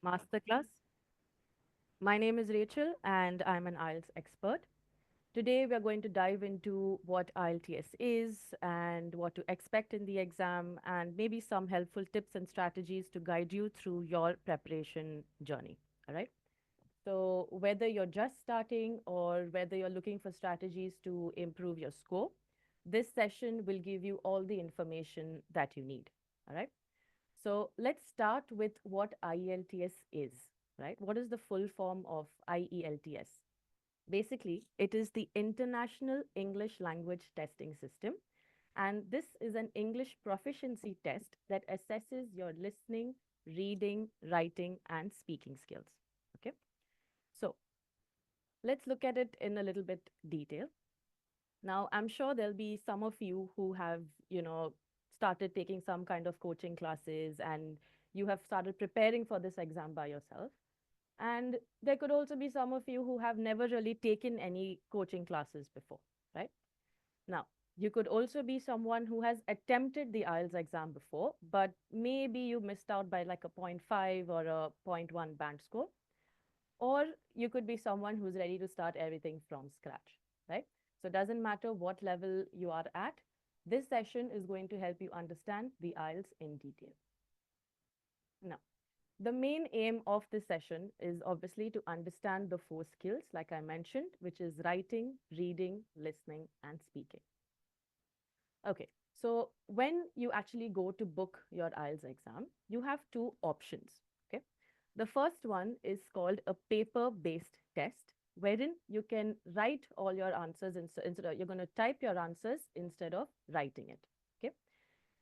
masterclass. My name is Rachel and I'm an IELTS expert. Today we are going to dive into what IELTS is and what to expect in the exam and maybe some helpful tips and strategies to guide you through your preparation journey. All right. So whether you're just starting or whether you're looking for strategies to improve your score, this session will give you all the information that you need. All right. So let's start with what IELTS is, right? What is the full form of IELTS? Basically, it is the International English Language Testing System. And this is an English proficiency test that assesses your listening, reading, writing, and speaking skills. Okay. So let's look at it in a little bit detail. Now, I'm sure there'll be some of you who have, started taking some kind of coaching classes and you have started preparing for this exam by yourself. And there could also be some of you who have never really taken any coaching classes before, right? Now, you could also be someone who has attempted the IELTS exam before, but maybe you missed out by like a point 0.5 or a zero point 0.1 band score. Or you could be someone who's ready to start everything from scratch, right? So it doesn't matter what level you are at. This session is going to help you understand the IELTS in detail. Now, the main aim of this session is obviously to understand the four skills, like I mentioned, which is writing, reading, listening, and speaking. Okay, so when you actually go to book your IELTS exam, you have two options. Okay, the first one is called a paper-based test, wherein you can write all your answers instead of you're going to type your answers instead of writing it. Okay.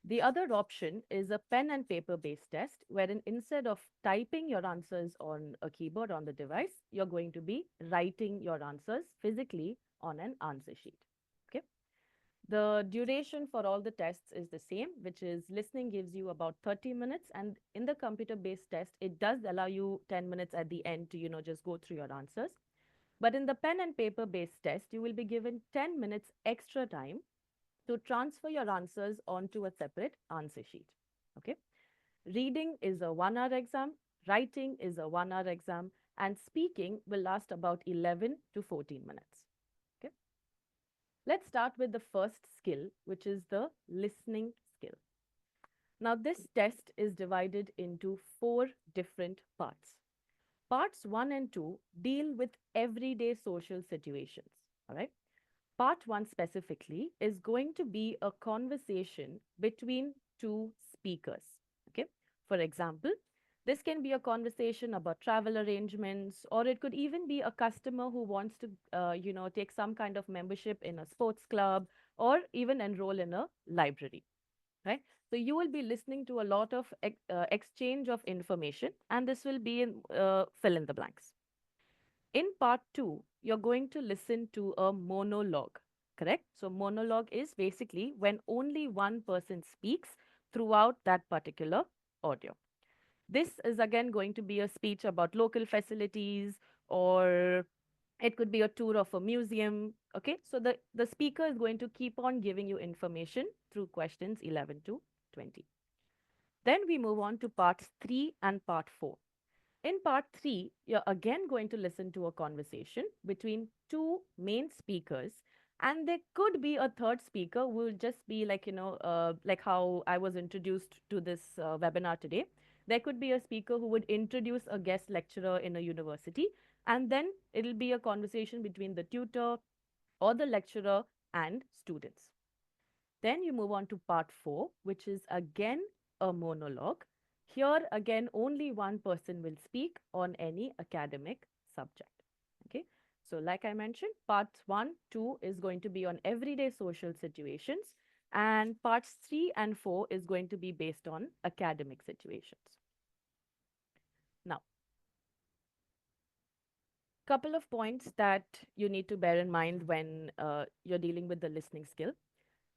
The other option is a pen and paper based test, wherein instead of typing your answers on a keyboard on the device, you're going to be writing your answers physically on an answer sheet. Okay. The duration for all the tests is the same, which is listening gives you about 30 minutes. And in the computer based test, it does allow you 10 minutes at the end to, just go through your answers. But in the pen and paper based test, you will be given 10 minutes extra time to transfer your answers onto a separate answer sheet. Okay. Reading is a 1 hour exam, writing is a 1 hour exam, and speaking will last about 11 to 14 minutes. Okay. Let's start with the first skill, which is the listening skill. Now, this test is divided into four different parts. Parts one and two deal with everyday social situations. All right. Part one specifically is going to be a conversation between two speakers. Okay. For example, this can be a conversation about travel arrangements, or it could even be a customer who wants to, take some kind of membership in a sports club or even enroll in a library. Right. So you will be listening to a lot of exchange of information, and this will be in fill in the blanks. In part two, you're going to listen to a monologue, correct? So, monologue is basically when only one person speaks throughout that particular audio. This is again going to be a speech about local facilities, or it could be a tour of a museum. Okay, so the speaker is going to keep on giving you information through questions 11 to 20. Then we move on to parts 3 and part 4. In part three, you're again going to listen to a conversation between two main speakers, and there could be a third speaker who will just be like, like how I was introduced to this webinar today. There could be a speaker who would introduce a guest lecturer in a university, and then it'll be a conversation between the tutor or the lecturer and students. Then you move on to part four, which is again a monologue. Here again, only one person will speak on any academic subject. Okay. So, like I mentioned, parts one, two is going to be on everyday social situations, and parts three and four is going to be based on academic situations. Now, couple of points that you need to bear in mind when you're dealing with the listening skill.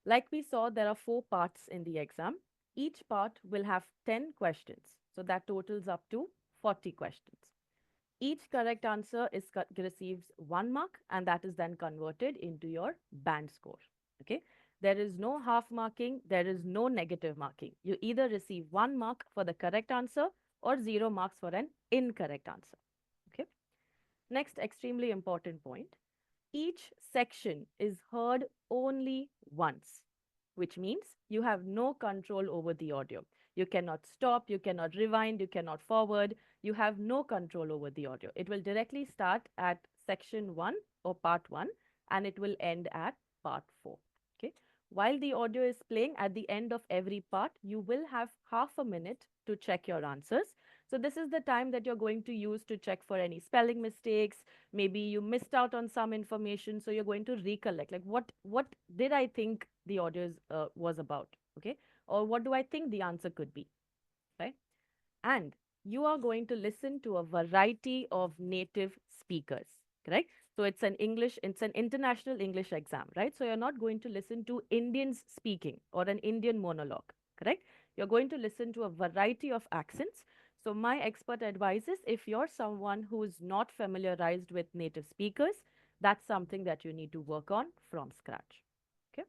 Like we saw, there are four parts in the exam. Each part will have 10 questions. So that totals up to 40 questions. Each correct answer receives 1 mark, and that is then converted into your band score. Okay. There is no half marking. There is no negative marking. You either receive 1 mark for the correct answer or 0 marks for an incorrect answer. Okay. Next, extremely important point, each section is heard only once, which means you have no control over the audio. You cannot stop, you cannot rewind, you cannot forward, you have no control over the audio. It will directly start at section 1 or part 1 and it will end at part 4. Okay. While the audio is playing, at the end of every part, you will have half a minute to check your answers. So, this is the time that you're going to use to check for any spelling mistakes. Maybe you missed out on some information, so you're going to recollect, like what did I think the audio was about, okay, or what do I think the answer could be, right? And you are going to listen to a variety of native speakers, correct? So it's an international English exam, right? So you're not going to listen to Indians speaking or an Indian monologue, correct? You're going to listen to a variety of accents. So my expert advises, if you're someone who is not familiarized with native speakers, that's something that you need to work on from scratch. Okay,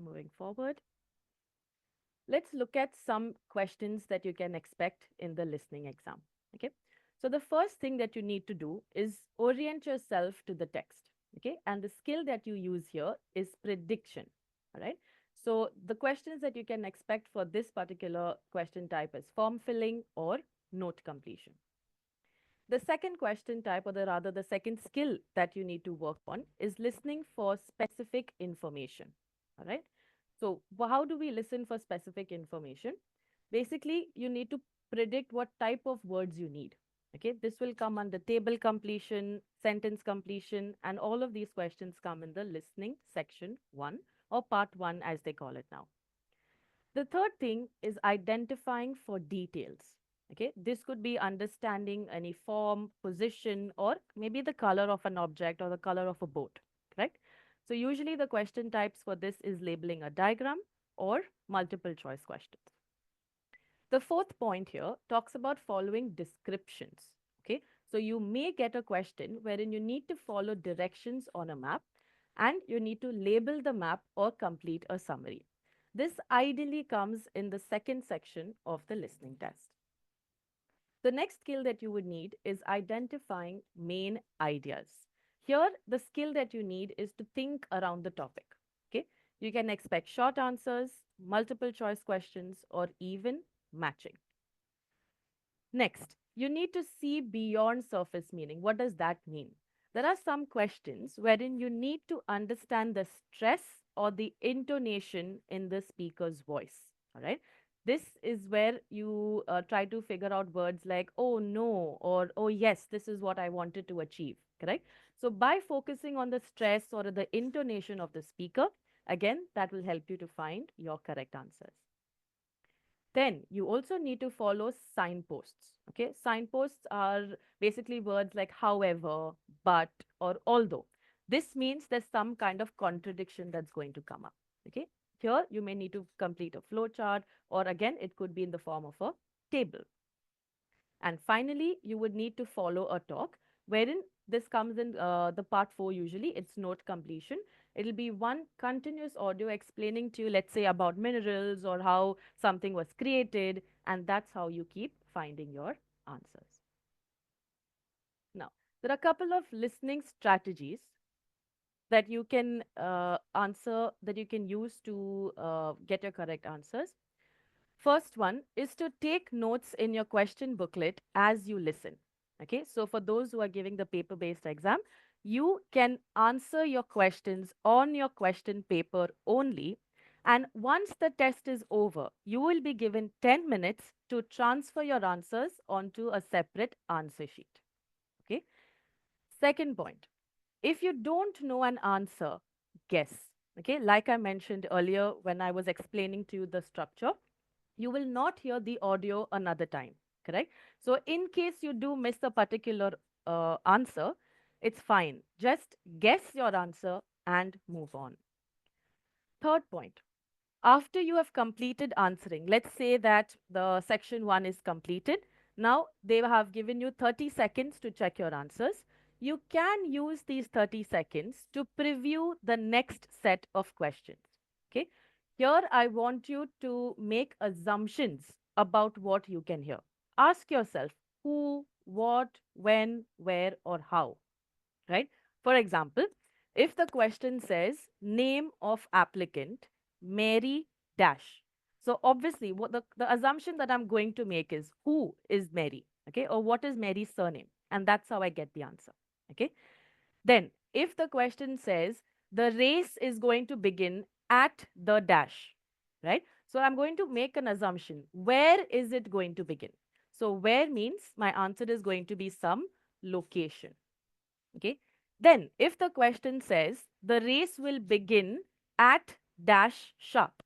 moving forward. Let's look at some questions that you can expect in the listening exam. Okay. So the first thing that you need to do is orient yourself to the text. Okay. And the skill that you use here is prediction. All right. So the questions that you can expect for this particular question type is form filling or note completion. The second question type, or rather the second skill that you need to work on, is listening for specific information. All right. So, how do we listen for specific information? Basically, you need to predict what type of words you need. Okay. This will come under table completion, sentence completion, and all of these questions come in the listening section 1 or part 1 as they call it now. The third thing is identifying for details. Okay, this could be understanding any form, position, or maybe the color of an object or the color of a boat, correct? So usually the question types for this is labeling a diagram or multiple choice questions. The fourth point here talks about following descriptions. Okay, so you may get a question wherein you need to follow directions on a map and you need to label the map or complete a summary. This ideally comes in the second section of the listening test. The next skill that you would need is identifying main ideas. Here, the skill that you need is to think around the topic. Okay, you can expect short answers, multiple choice questions, or even matching. Next, you need to see beyond surface meaning. What does that mean? There are some questions wherein you need to understand the stress or the intonation in the speaker's voice. All right. This is where you try to figure out words like, oh no, or oh yes, this is what I wanted to achieve. Correct. So, by focusing on the stress or the intonation of the speaker, again, that will help you to find your correct answers. Then you also need to follow signposts. Okay, signposts are basically words like however, but, or although. This means there's some kind of contradiction that's going to come up. Okay, here you may need to complete a flow chart, or again, it could be in the form of a table. And finally, you would need to follow a talk wherein this comes in the part 4 usually, it's note completion. It'll be one continuous audio explaining to you, let's say, about minerals or how something was created, and that's how you keep finding your answers. Now, there are a couple of listening strategies that you can that you can use to get your correct answers. First one is to take notes in your question booklet as you listen. Okay, so for those who are giving the paper based exam, you can answer your questions on your question paper only. And once the test is over, you will be given 10 minutes to transfer your answers onto a separate answer sheet. Okay, second point, if you don't know an answer, guess. Okay, like I mentioned earlier when I was explaining to you the structure, you will not hear the audio another time, correct? So, in case you do miss a particular answer, it's fine. Just guess your answer and move on. Third point, after you have completed answering, let's say that the section 1 is completed. Now, they have given you 30 seconds to check your answers. You can use these 30 seconds to preview the next set of questions. Okay. Here, I want you to make assumptions about what you can hear. Ask yourself who, what, when, where, or how, right? For example, if the question says name of applicant Mary dash. So obviously what the assumption that I'm going to make is who is Mary, okay? Or what is Mary's surname? And that's how I get the answer. Okay. Then, if the question says the race is going to begin at the dash, right? So I'm going to make an assumption. Where is it going to begin? So, where means my answer is going to be some location. Okay. Then, if the question says the race will begin at dash sharp.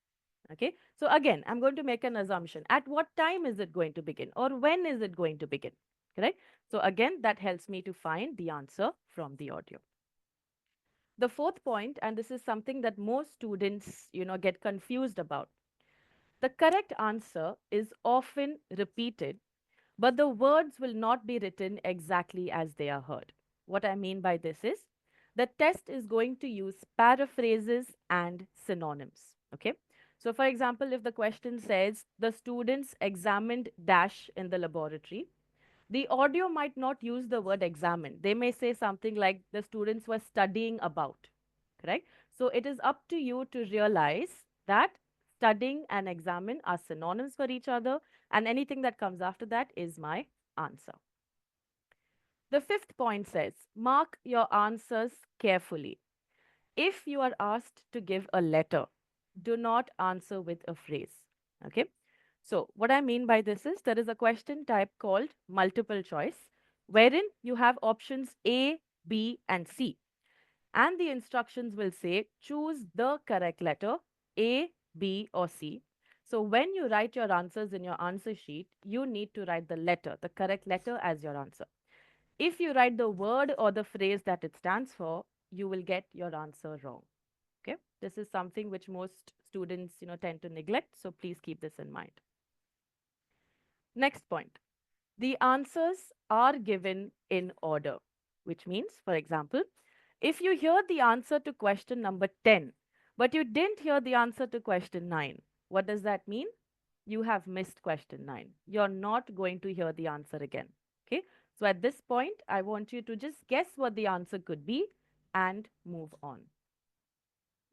Okay. So, again, I'm going to make an assumption. At what time is it going to begin? Or when is it going to begin? Correct. So, again, that helps me to find the answer from the audio. The fourth point, and this is something that most students, get confused about. The correct answer is often repeated, but the words will not be written exactly as they are heard. What I mean by this is the test is going to use paraphrases and synonyms. Okay. So, for example, if the question says the students examined dash in the laboratory, the audio might not use the word examine. They may say something like the students were studying about, correct? So it is up to you to realize that studying and examine are synonyms for each other, and anything that comes after that is my answer. The fifth point says mark your answers carefully. If you are asked to give a letter, do not answer with a phrase. Okay. So, what I mean by this is there is a question type called multiple choice, wherein you have options A, B, and C. And the instructions will say choose the correct letter A, B, or C. So, when you write your answers in your answer sheet, you need to write the letter, the correct letter, as your answer. If you write the word or the phrase that it stands for, you will get your answer wrong. Okay. This is something which most students, tend to neglect. So please keep this in mind. Next point. The answers are given in order, which means, for example, if you hear the answer to question number 10, but you didn't hear the answer to question 9, what does that mean? You have missed question 9. You're not going to hear the answer again. Okay. So at this point, I want you to just guess what the answer could be and move on.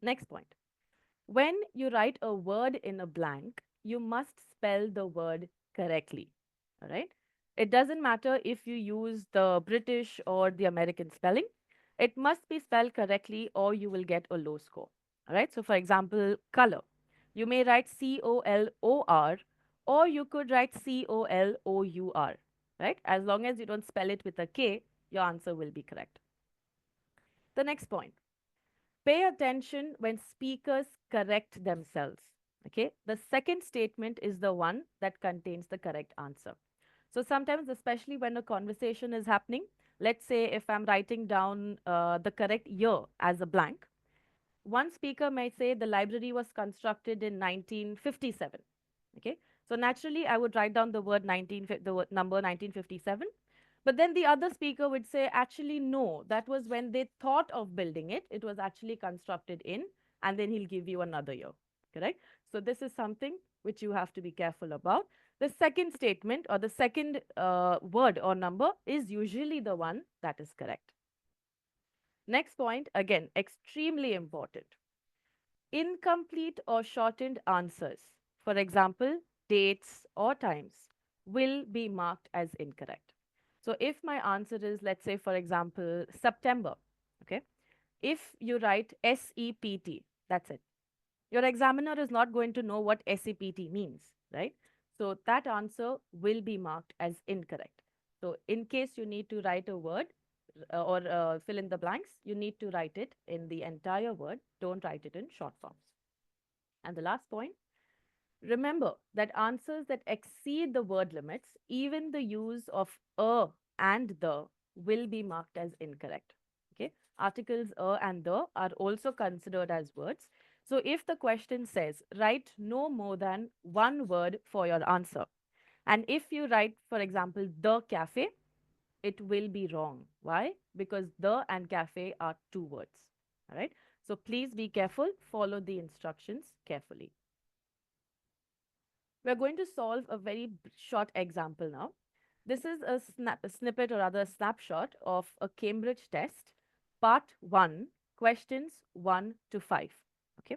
Next point. When you write a word in a blank, you must spell the word correctly. All right. It doesn't matter if you use the British or the American spelling, it must be spelled correctly or you will get a low score. All right. So, for example, color. You may write COLOR or you could write COLOUR. Right. As long as you don't spell it with a K, your answer will be correct. The next point. Pay attention when speakers correct themselves. Okay. The second statement is the one that contains the correct answer. So sometimes, especially when a conversation is happening, let's say if I'm writing down the correct year as a blank, one speaker may say the library was constructed in 1957. Okay. So naturally, I would write down the word 19, the number 1957. But then the other speaker would say, actually, no, that was when they thought of building it. It was actually constructed in, and then he'll give you another year. Correct? So this is something which you have to be careful about. The second statement or the second word or number is usually the one that is correct. Next point, again, extremely important. Incomplete or shortened answers, for example, dates or times, will be marked as incorrect. So if my answer is, let's say, for example, September, okay, if you write SEPT, that's it. Your examiner is not going to know what SEPT means, right? So that answer will be marked as incorrect. So in case you need to write a word or fill in the blanks, you need to write it in the entire word. Don't write it in short forms. And the last point, remember that answers that exceed the word limits, even the use of a and the, will be marked as incorrect. Okay. Articles a and the are also considered as words. So if the question says write no more than one word for your answer, and if you write, for example, the cafe, it will be wrong. Why? Because the and cafe are two words. All right. So please be careful, follow the instructions carefully. We're going to solve a very short example now. This is a snippet or rather a snapshot of a Cambridge test, part 1, questions 1 to 5. Okay.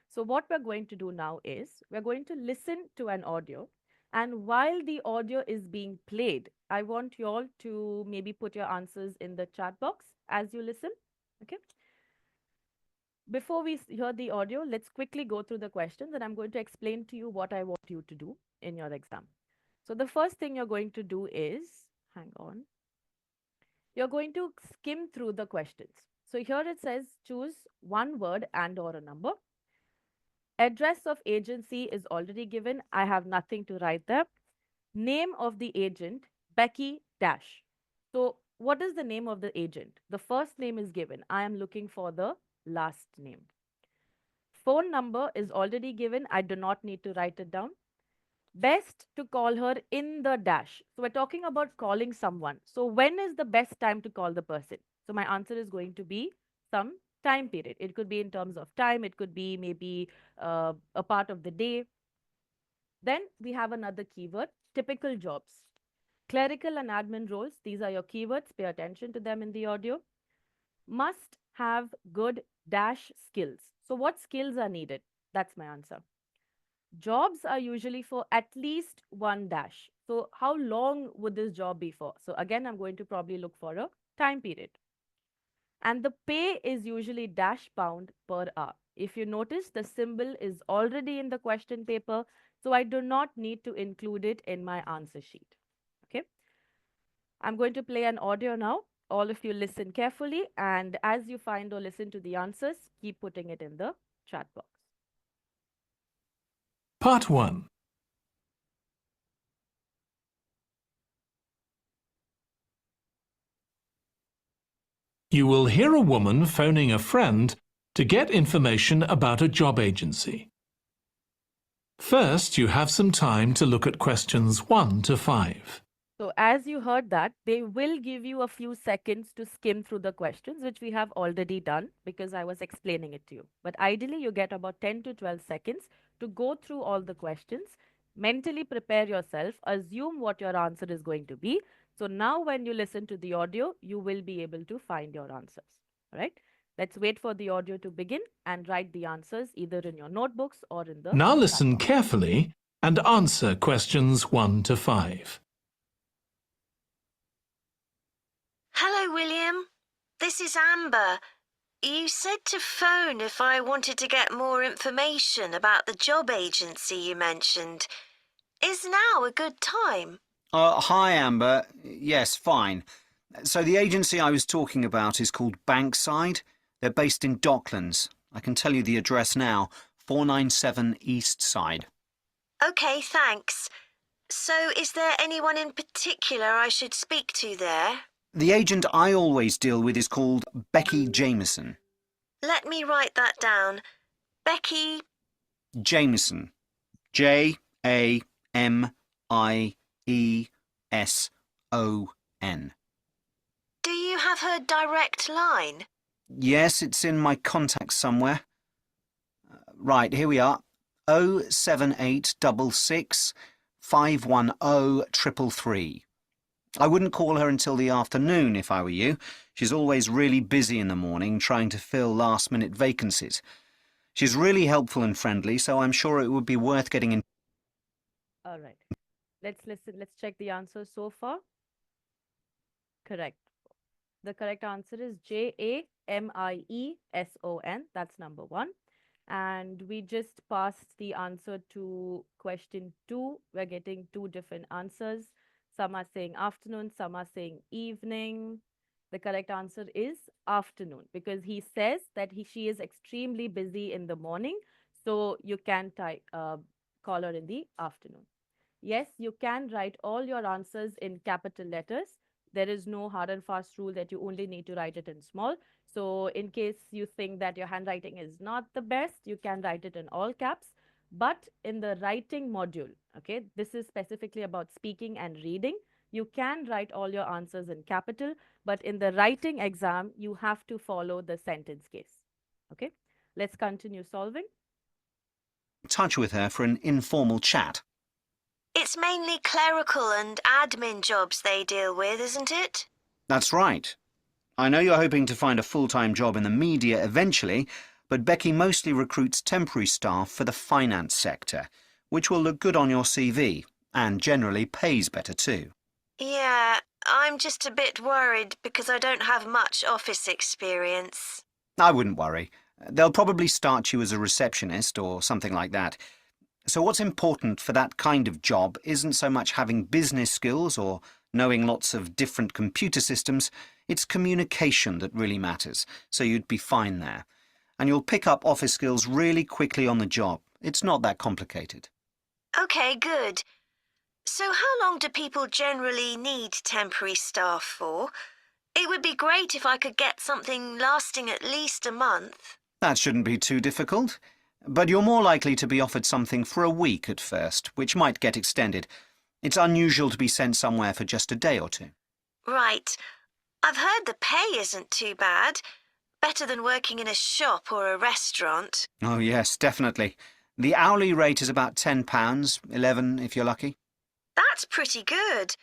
So what we're going to do now is we're going to listen to an audio, and while the audio is being played, I want you all to maybe put your answers in the chat box as you listen. Okay. Before we hear the audio, let's quickly go through the questions, and I'm going to explain to you what I want you to do in your exam. So the first thing you're going to do is, hang on, you're going to skim through the questions. So here it says choose one word and or a number. Address of agency is already given. I have nothing to write there. Name of the agent, Becky Dash. So what is the name of the agent? The first name is given. I am looking for the last name. Phone number is already given. I do not need to write it down. Best to call her in the dash. So we're talking about calling someone. So when is the best time to call the person? So my answer is going to be some time period. It could be in terms of time. It could be maybe a part of the day. Then we have another keyword, typical jobs. Clerical and admin roles. These are your keywords. Pay attention to them in the audio. Must have good dash skills. So what skills are needed? That's my answer. Jobs are usually for at least one dash. So how long would this job be for? So again, I'm going to probably look for a time period. And the pay is usually dash pound per hour. If you notice, the symbol is already in the question paper, so I do not need to include it in my answer sheet. Okay. I'm going to play an audio now. All of you listen carefully, and as you find or listen to the answers, keep putting it in the chat box. Part 1. You will hear a woman phoning a friend to get information about a job agency. First, you have some time to look at questions 1 to 5. So as you heard that, they will give you a few seconds to skim through the questions, which we have already done because I was explaining it to you. But ideally, you get about 10 to 12 seconds to go through all the questions, mentally prepare yourself, assume what your answer is going to be. So now when you listen to the audio, you will be able to find your answers. All right. Let's wait for the audio to begin and write the answers either in your notebooks or in the Now chat listen box. carefully and answer questions 1 to 5. Hello, William. This is Amber. You said to phone if I wanted to get more information about the job agency you mentioned. Is now a good time? Hi, Amber. Yes, fine. So the agency I was talking about is called Bankside. They're based in Docklands. I can tell you the address now, 497 East Side. OK, thanks. So is there anyone in particular I should speak to there? The agent I always deal with is called Becky Jameson. Let me write that down. Becky Jameson. Jameson. Do you have her direct line? Yes, it's in my contacts somewhere. Right, here we are. 07866 510 333. I wouldn't call her until the afternoon if I were you. She's always really busy in the morning trying to fill last-minute vacancies. She's really helpful and friendly, so I'm sure it would be worth getting in. All right. Let's listen. Let's check the answers so far. Correct. The correct answer is Jamieson. That's number 1. And we just passed the answer to question 2. We're getting 2 different answers. Some are saying afternoon, some are saying evening. The correct answer is afternoon because he says that she is extremely busy in the morning. So you can call her in the afternoon. Yes, you can write all your answers in capital letters. There is no hard and fast rule that you only need to write it in small. So in case you think that your handwriting is not the best, you can write it in all caps. But in the writing module, okay, this is specifically about speaking and reading. You can write all your answers in capital, but in the writing exam, you have to follow the sentence case. Okay, let's continue solving. Touch with her for an informal chat. It's mainly clerical and admin jobs they deal with, isn't it? That's right. I know you're hoping to find a full-time job in the media eventually, but Becky mostly recruits temporary staff for the finance sector, which will look good on your CV and generally pays better too. Yeah, I'm just a bit worried because I don't have much office experience. I wouldn't worry. They'll probably start you as a receptionist or something like that. So what's important for that kind of job isn't so much having business skills or knowing lots of different computer systems, it's communication that really matters, so you'd be fine there. And you'll pick up office skills really quickly on the job. It's not that complicated. Okay, good. So how long do people generally need temporary staff for? It would be great if I could get something lasting at least a month. That shouldn't be too difficult. But you're more likely to be offered something for a week at first, which might get extended. It's unusual to be sent somewhere for just a day or two. Right. I've heard the pay isn't too bad. Better than working in a shop or a restaurant. Oh yes, definitely. The hourly rate is about £10, 11 if you're lucky. That's pretty good.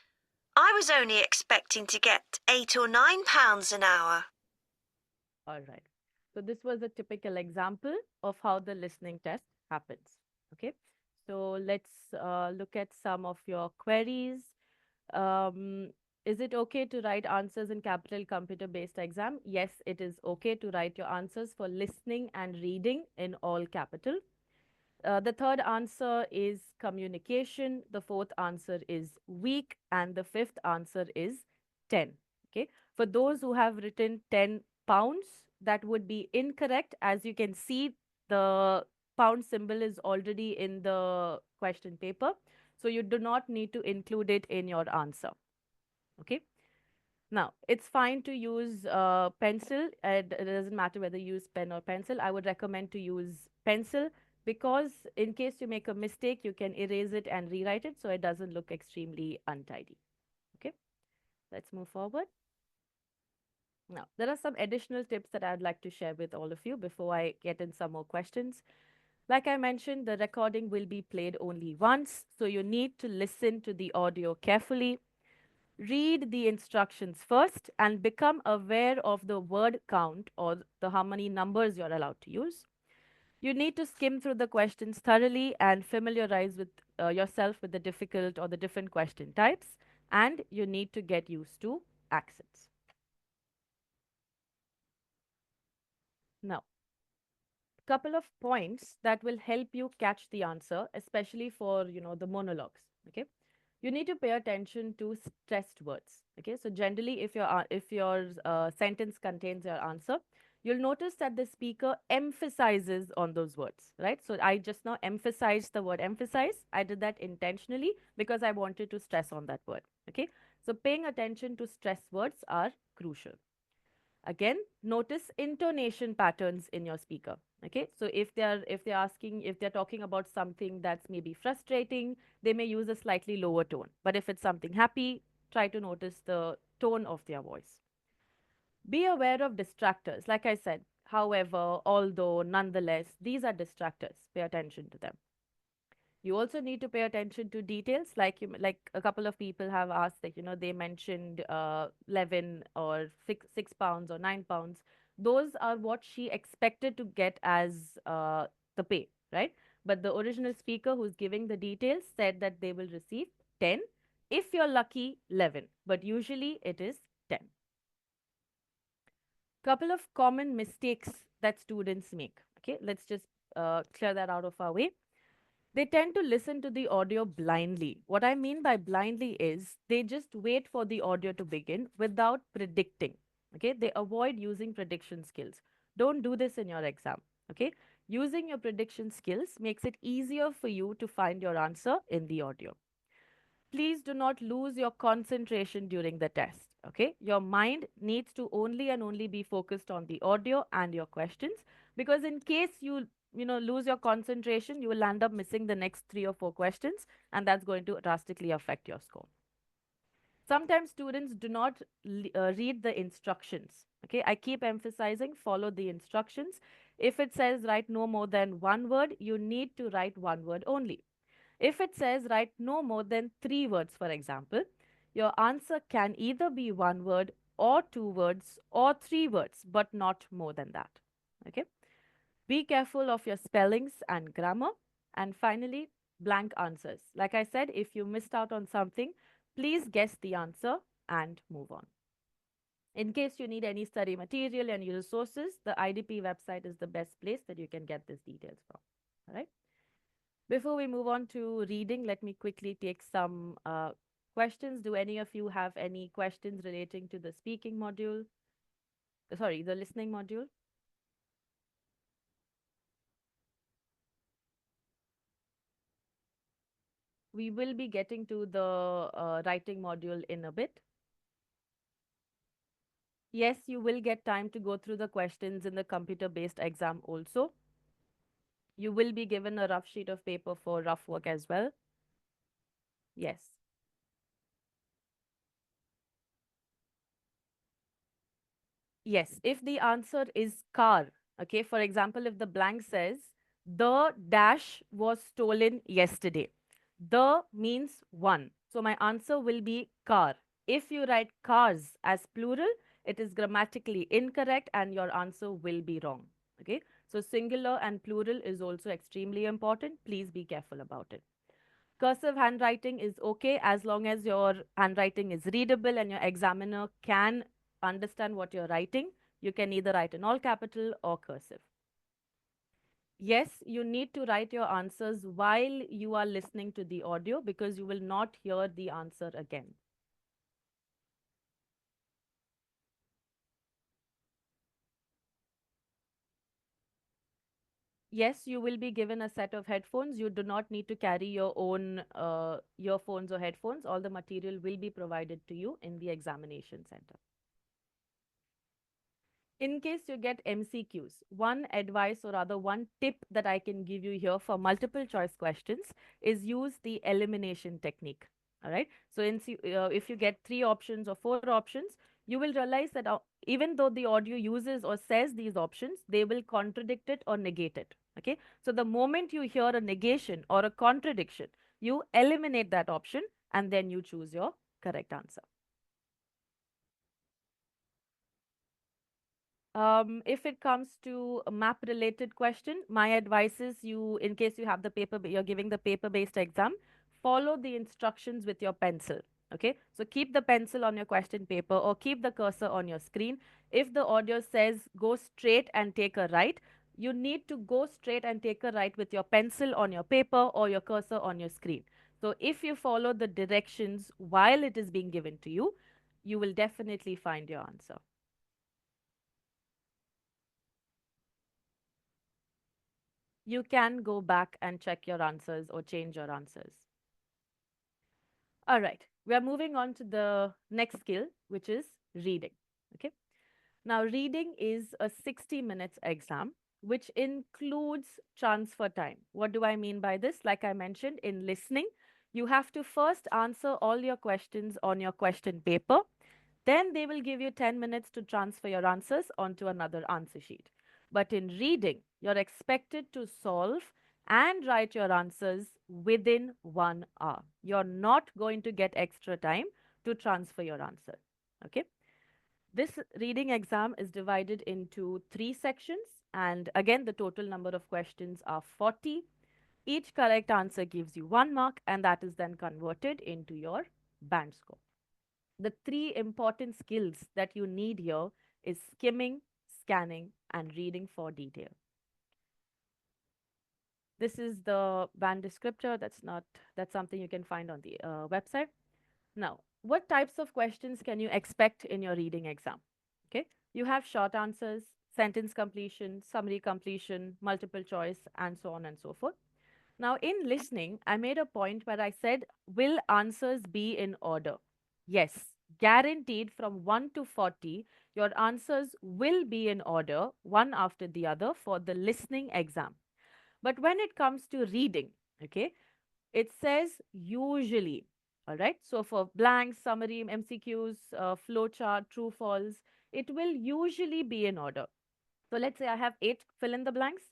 I was only expecting to get £8 or £9 an hour. All right. So this was a typical example of how the listening test happens. Okay. So let's look at some of your queries. Um, is it okay to write answers in capital computer-based exam? Yes, it is okay to write your answers for listening and reading in all capital. The third answer is communication. The fourth answer is week. And the fifth answer is 10. Okay. For those who have written 10 pounds, that would be incorrect. As you can see, the pound symbol is already in the question paper. So you do not need to include it in your answer. Okay. Now, it's fine to use pencil. It doesn't matter whether you use pen or pencil. I would recommend to use pencil because in case you make a mistake, you can erase it and rewrite it so it doesn't look extremely untidy. Okay, let's move forward. Now, there are some additional tips that I'd like to share with all of you before I get in some more questions. Like I mentioned, the recording will be played only once, so you need to listen to the audio carefully. Read the instructions first and become aware of the word count or the how many numbers you're allowed to use. You need to skim through the questions thoroughly and familiarize with yourself with the difficult or the different question types, and you need to get used to accents. Now, couple of points that will help you catch the answer, especially for the monologues. Okay, you need to pay attention to stressed words. Okay, so generally if your sentence contains your answer, you'll notice that the speaker emphasizes on those words, right? So I just now emphasized the word emphasize. I did that intentionally because I wanted to stress on that word. Okay, so paying attention to stress words are crucial. Again, notice intonation patterns in your speaker. Okay, so if they're talking about something that's maybe frustrating, they may use a slightly lower tone. But if it's something happy, try to notice the tone of their voice. Be aware of distractors. Like I said, however, although, nonetheless, these are distractors. Pay attention to them. You also need to pay attention to details, like a couple of people have asked that they mentioned 11 or 6 pounds or 9 pounds. Those are what she expected to get as the pay, right? But the original speaker who's giving the details said that they will receive 10, if you're lucky 11, but usually it is 10. Couple of common mistakes that students make. Okay, let's just clear that out of our way. They tend to listen to the audio blindly. What I mean by blindly is they just wait for the audio to begin without predicting. Okay, they avoid using prediction skills. Don't do this in your exam. Okay, using your prediction skills makes it easier for you to find your answer in the audio. Please do not lose your concentration during the test. Okay, your mind needs to only and only be focused on the audio and your questions, because in case you lose your concentration, you will end up missing the next 3 or 4 questions, and that's going to drastically affect your score. Sometimes students do not read the instructions. Okay, I keep emphasizing follow the instructions. If it says write no more than one word, you need to write one word only. If it says write no more than 3 words, for example, your answer can either be 1 word or 2 words or 3 words, but not more than that. Okay. Be careful of your spellings and grammar. And finally, blank answers. Like I said, if you missed out on something, please guess the answer and move on. In case you need any study material, any resources, the IDP website is the best place that you can get these details from. All right. Before we move on to reading, let me quickly take some questions. Do any of you have any questions relating to the speaking module? Sorry, the listening module? We will be getting to the writing module in a bit. Yes, you will get time to go through the questions in the computer-based exam also. You will be given a rough sheet of paper for rough work as well. Yes. Yes, if the answer is car, okay, for example, if the blank says the dash was stolen yesterday, the means one. So my answer will be car. If you write cars as plural, it is grammatically incorrect and your answer will be wrong. Okay, so singular and plural is also extremely important. Please be careful about it. Cursive handwriting is okay as long as your handwriting is readable and your examiner can understand what you're writing. You can either write in all capital or cursive. Yes, you need to write your answers while you are listening to the audio because you will not hear the answer again. Yes, you will be given a set of headphones. You do not need to carry your own earphones or headphones. All the material will be provided to you in the examination center. In case you get MCQs, one advice or rather one tip that I can give you here for multiple choice questions is use the elimination technique. All right. So if you get 3 options or 4 options, you will realize that even though the audio uses or says these options, they will contradict it or negate it. Okay. So the moment you hear a negation or a contradiction, you eliminate that option and then you choose your correct answer. If it comes to a map related question, my advice is you, in case you have the paper, you're giving the paper based exam, follow the instructions with your pencil. Okay, so keep the pencil on your question paper or keep the cursor on your screen. If the audio says go straight and take a right, you need to go straight and take a right with your pencil on your paper or your cursor on your screen. So if you follow the directions while it is being given to you, you will definitely find your answer. You can go back and check your answers or change your answers. All right, we are moving on to the next skill, which is reading. Okay. Now, reading is a 60 minutes exam, which includes transfer time. What do I mean by this? Like I mentioned, in listening, you have to first answer all your questions on your question paper. Then they will give you 10 minutes to transfer your answers onto another answer sheet. But in reading, you're expected to solve and write your answers within 1 hour. You're not going to get extra time to transfer your answer. Okay. This reading exam is divided into 3 sections, and again, the total number of questions are 40. Each correct answer gives you 1 mark, and that is then converted into your band score. The 3 important skills that you need here is skimming, scanning, and reading for detail. This is the band descriptor. That's something you can find on the website. Now, what types of questions can you expect in your reading exam? Okay, you have short answers, sentence completion, summary completion, multiple choice, and so on and so forth. Now, in listening, I made a point where I said, will answers be in order? Yes, guaranteed from 1 to 40, your answers will be in order, one after the other, for the listening exam. But when it comes to reading, okay, it says usually. All right. So for blank, summary, MCQs, flowchart, true, false, it will usually be in order. So let's say I have 8 fill in the blanks.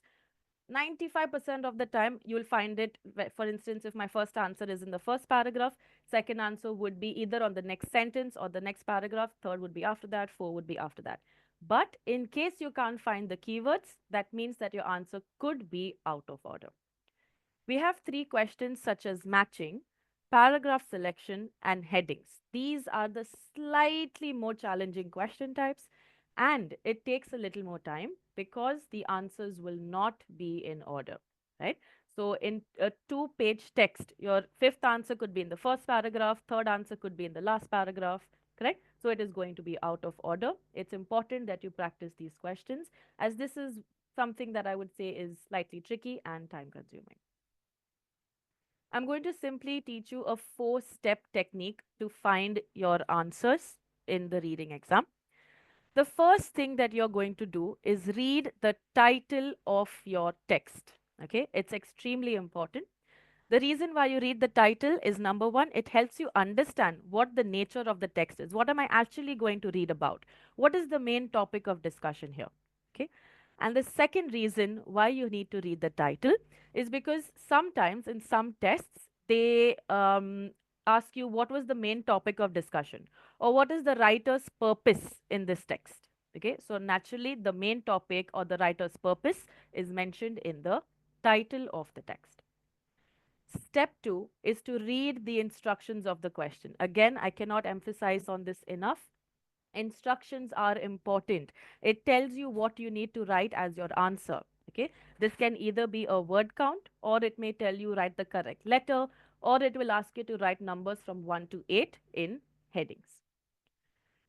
95% of the time, you'll find it, for instance, if my first answer is in the first paragraph, second answer would be either on the next sentence or the next paragraph, third would be after that, four would be after that. But in case you can't find the keywords, that means that your answer could be out of order. We have three questions such as matching, paragraph selection, and headings. These are the slightly more challenging question types, and it takes a little more time because the answers will not be in order, right? So, in a two-page text, your fifth answer could be in the first paragraph, third answer could be in the last paragraph, correct? So, it is going to be out of order. It's important that you practice these questions, as this is something that I would say is slightly tricky and time consuming. I'm going to simply teach you a four-step technique to find your answers in the reading exam. The first thing that you're going to do is read the title of your text. Okay, it's extremely important. The reason why you read the title is number one, it helps you understand what the nature of the text is. What am I actually going to read about? What is the main topic of discussion here? Okay. And the second reason why you need to read the title is because sometimes in some tests, they ask you what was the main topic of discussion or what is the writer's purpose in this text. Okay. So naturally, the main topic or the writer's purpose is mentioned in the title of the text. Step two is to read the instructions of the question. Again, I cannot emphasize on this enough. Instructions are important. It tells you what you need to write as your answer. Okay, this can either be a word count, or it may tell you write the correct letter, or it will ask you to write numbers from 1 to 8 in headings.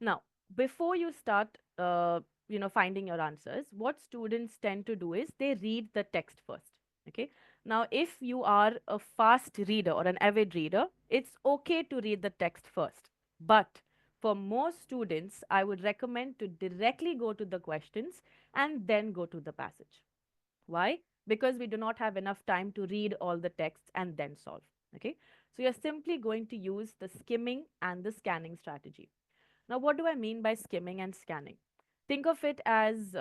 Now, before you start, finding your answers, what students tend to do is they read the text first. Okay. Now, if you are a fast reader or an avid reader, it's okay to read the text first. But for most students, I would recommend to directly go to the questions and then go to the passage. Why? Because we do not have enough time to read all the texts and then solve. Okay. So you're simply going to use the skimming and the scanning strategy. Now, what do I mean by skimming and scanning? Think of it as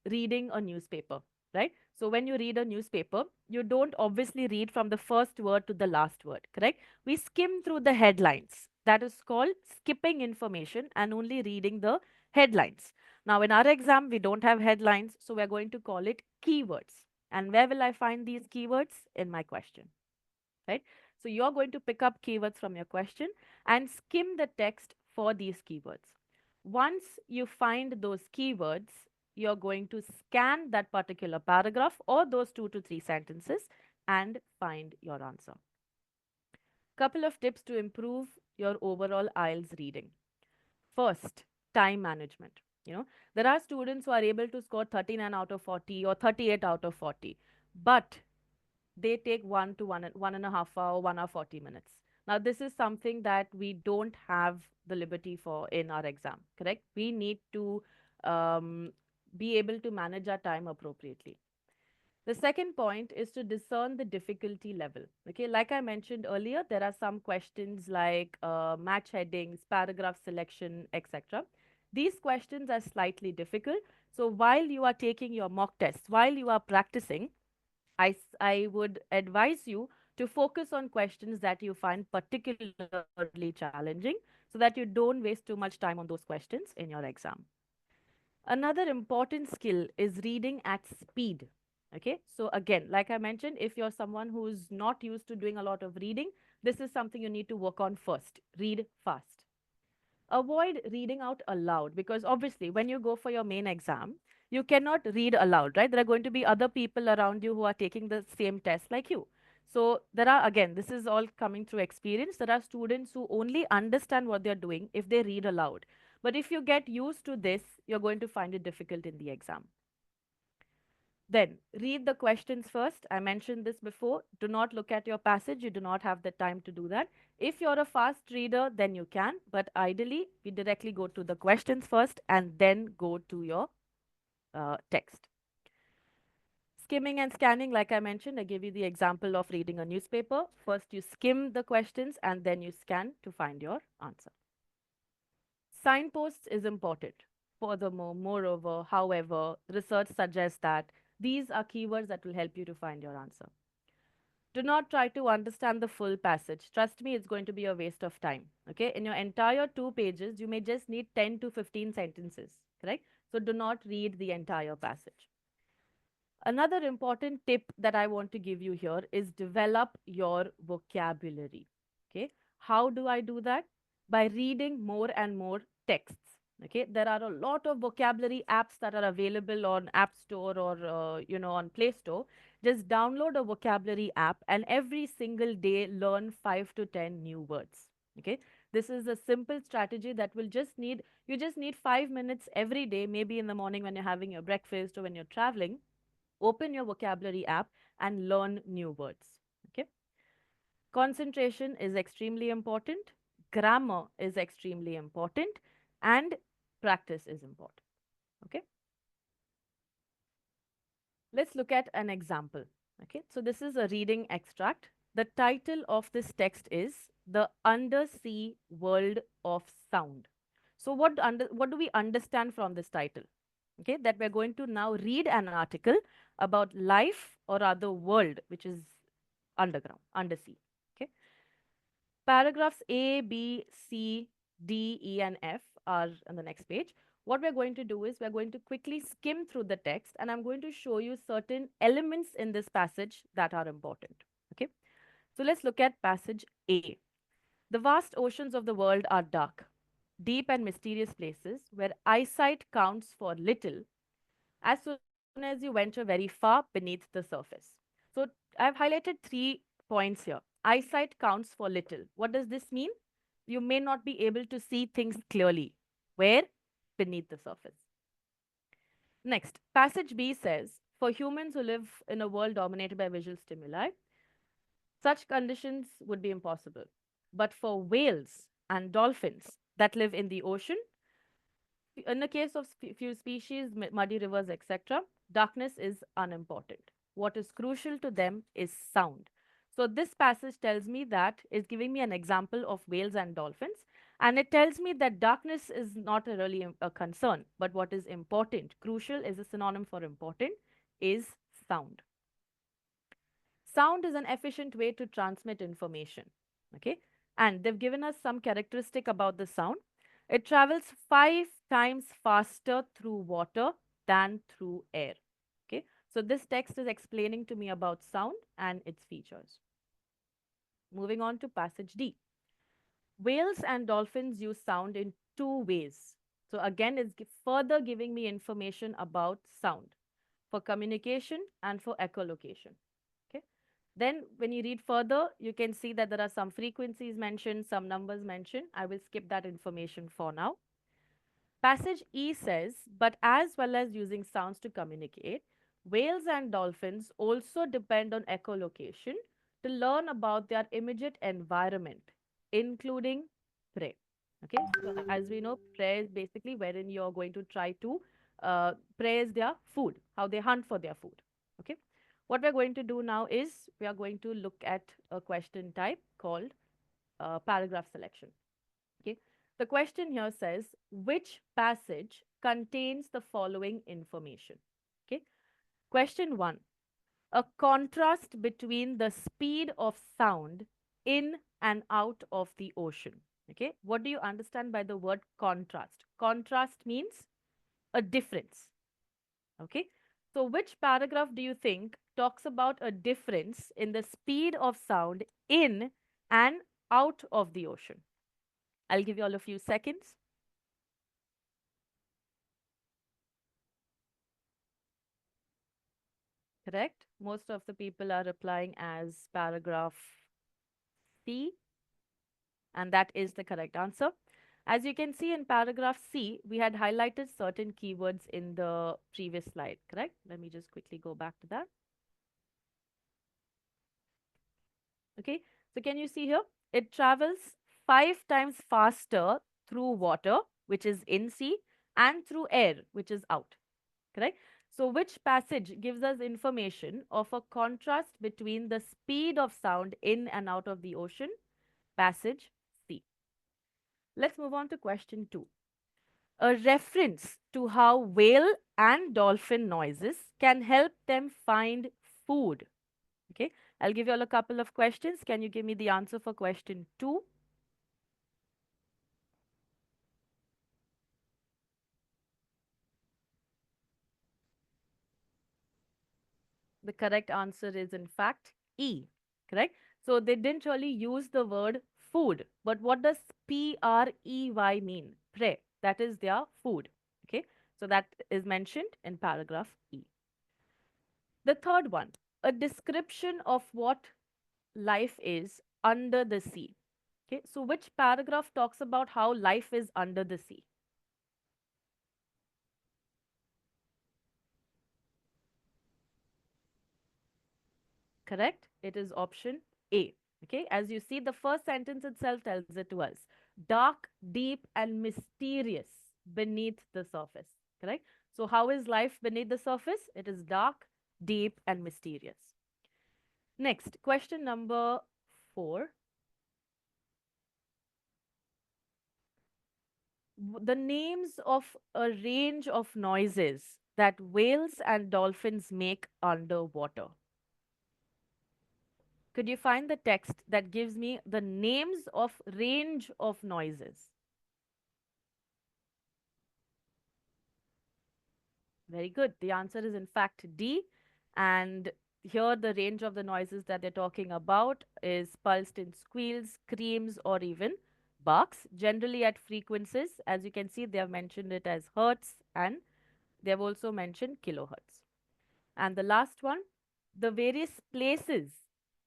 reading a newspaper, right? So, when you read a newspaper, you don't obviously read from the first word to the last word, correct? We skim through the headlines. That is called skipping information and only reading the headlines. Now, in our exam, we don't have headlines, so we're going to call it keywords. And where will I find these keywords? In my question, right? So you're going to pick up keywords from your question and skim the text for these keywords. Once you find those keywords, you're going to scan that particular paragraph or those 2 to 3 sentences and find your answer. Couple of tips to improve your overall IELTS reading. First, time management. There are students who are able to score 39 out of 40 or 38 out of 40, but they take 1 to 1.5 hour, 1 hour 40 minutes. Now, this is something that we don't have the liberty for in our exam, correct? We need to be able to manage our time appropriately. The second point is to discern the difficulty level. Okay, like I mentioned earlier, there are some questions like match headings, paragraph selection, etc. These questions are slightly difficult. So while you are taking your mock tests, while you are practicing, I would advise you to focus on questions that you find particularly challenging so that you don't waste too much time on those questions in your exam. Another important skill is reading at speed. Okay, so again, like I mentioned, if you're someone who's not used to doing a lot of reading, this is something you need to work on first. Read fast. Avoid reading out aloud because obviously, when you go for your main exam, you cannot read aloud, right? There are going to be other people around you who are taking the same test like you. So, there are again, this is all coming through experience. There are students who only understand what they're doing if they read aloud. But if you get used to this, you're going to find it difficult in the exam. Then read the questions first. I mentioned this before. Do not look at your passage. You do not have the time to do that. If you're a fast reader, then you can. But ideally, we directly go to the questions first and then go to your text. Skimming and scanning, like I mentioned, I gave you the example of reading a newspaper. First, you skim the questions and then you scan to find your answer. Signposts is important. Furthermore, moreover, however, research suggests that These are keywords that will help you to find your answer. Do not try to understand the full passage. Trust me, it's going to be a waste of time. Okay, in your entire 2 pages, you may just need 10 to 15 sentences, correct? So do not read the entire passage. Another important tip that I want to give you here is develop your vocabulary. Okay, how do I do that? By reading more and more texts. Okay, there are a lot of vocabulary apps that are available on App Store or on Play Store. Just download a vocabulary app and every single day learn 5 to 10 new words. Okay, this is a simple strategy that will just need 5 minutes every day, maybe in the morning when you're having your breakfast or when you're traveling. Open your vocabulary app and learn new words. Okay. Concentration is extremely important. Grammar is extremely important. And practice is important. Okay. Let's look at an example. Okay. So this is a reading extract. The title of this text is The Undersea World of Sound. So what do we understand from this title? Okay, that we're going to now read an article about life or other world, which is underground, undersea. Okay, paragraphs A, B, C, D, E, and F are on the next page. What we're going to do is we're going to quickly skim through the text, and I'm going to show you certain elements in this passage that are important. Okay, so let's look at passage A. The vast oceans of the world are dark, deep and mysterious places where eyesight counts for little as soon as you venture very far beneath the surface. So I've highlighted 3 points here. Eyesight counts for little. What does this mean? You may not be able to see things clearly. Where? Beneath the surface. Next, passage B says, for humans who live in a world dominated by visual stimuli, such conditions would be impossible. But for whales and dolphins that live in the ocean, in the case of few species, muddy rivers, etc., darkness is unimportant. What is crucial to them is sound. So this passage tells me that is giving me an example of whales and dolphins, and it tells me that darkness is not a really a concern, but what is important, crucial is a synonym for important, is sound. Sound is an efficient way to transmit information. Okay, and they've given us some characteristic about the sound. It travels 5 times faster through water than through air. Okay, so this text is explaining to me about sound and its features. Moving on to passage D. Whales and dolphins use sound in 2 ways. So again, it's further giving me information about sound for communication and for echolocation. Okay. Then when you read further, you can see that there are some frequencies mentioned, some numbers mentioned. I will skip that information for now. Passage E says, but as well as using sounds to communicate, whales and dolphins also depend on echolocation to learn about their immediate environment, including prey. Okay, so as we know, prey is basically wherein you're going to try to praise their food, how they hunt for their food. Okay, what we're going to do now is we are going to look at a question type called paragraph selection. Okay. The question here says, which passage contains the following information? Okay. Question 1. A contrast between the speed of sound in and out of the ocean. Okay. What do you understand by the word contrast? Contrast means a difference. Okay. So which paragraph do you think talks about a difference in the speed of sound in and out of the ocean? I'll give you all a few seconds. Correct. Most of the people are replying as paragraph C, and that is the correct answer. As you can see in paragraph C, we had highlighted certain keywords in the previous slide, correct? Let me just quickly go back to that. Okay, so can you see here? It travels 5 times faster through water, which is in sea, and through air, which is out. Correct? So which passage gives us information of a contrast between the speed of sound in and out of the ocean? Passage C. Let's move on to question 2. a reference to how whale and dolphin noises can help them find food. Okay, I'll give you all a couple of questions. Can you give me the answer for question 2? The correct answer is in fact E, correct? So they didn't really use the word food, but what does PREY mean? Prey, that is their food. Okay, so that is mentioned in paragraph E. The third one, a description of what life is under the sea. Okay, so which paragraph talks about how life is under the sea? Correct? It is option A. Okay, as you see, the first sentence itself tells it to us. Dark, deep, and mysterious beneath the surface. Correct? So, how is life beneath the surface? It is dark, deep, and mysterious. Next, question number 4. The names of a range of noises that whales and dolphins make underwater. Could you find the text that gives me the names of range of noises? Very good. The answer is in fact D. And here the range of the noises that they're talking about is pulsed in squeals, screams, or even barks, generally at frequencies. As you can see, they have mentioned it as hertz and they have also mentioned kilohertz. And the last one, the various places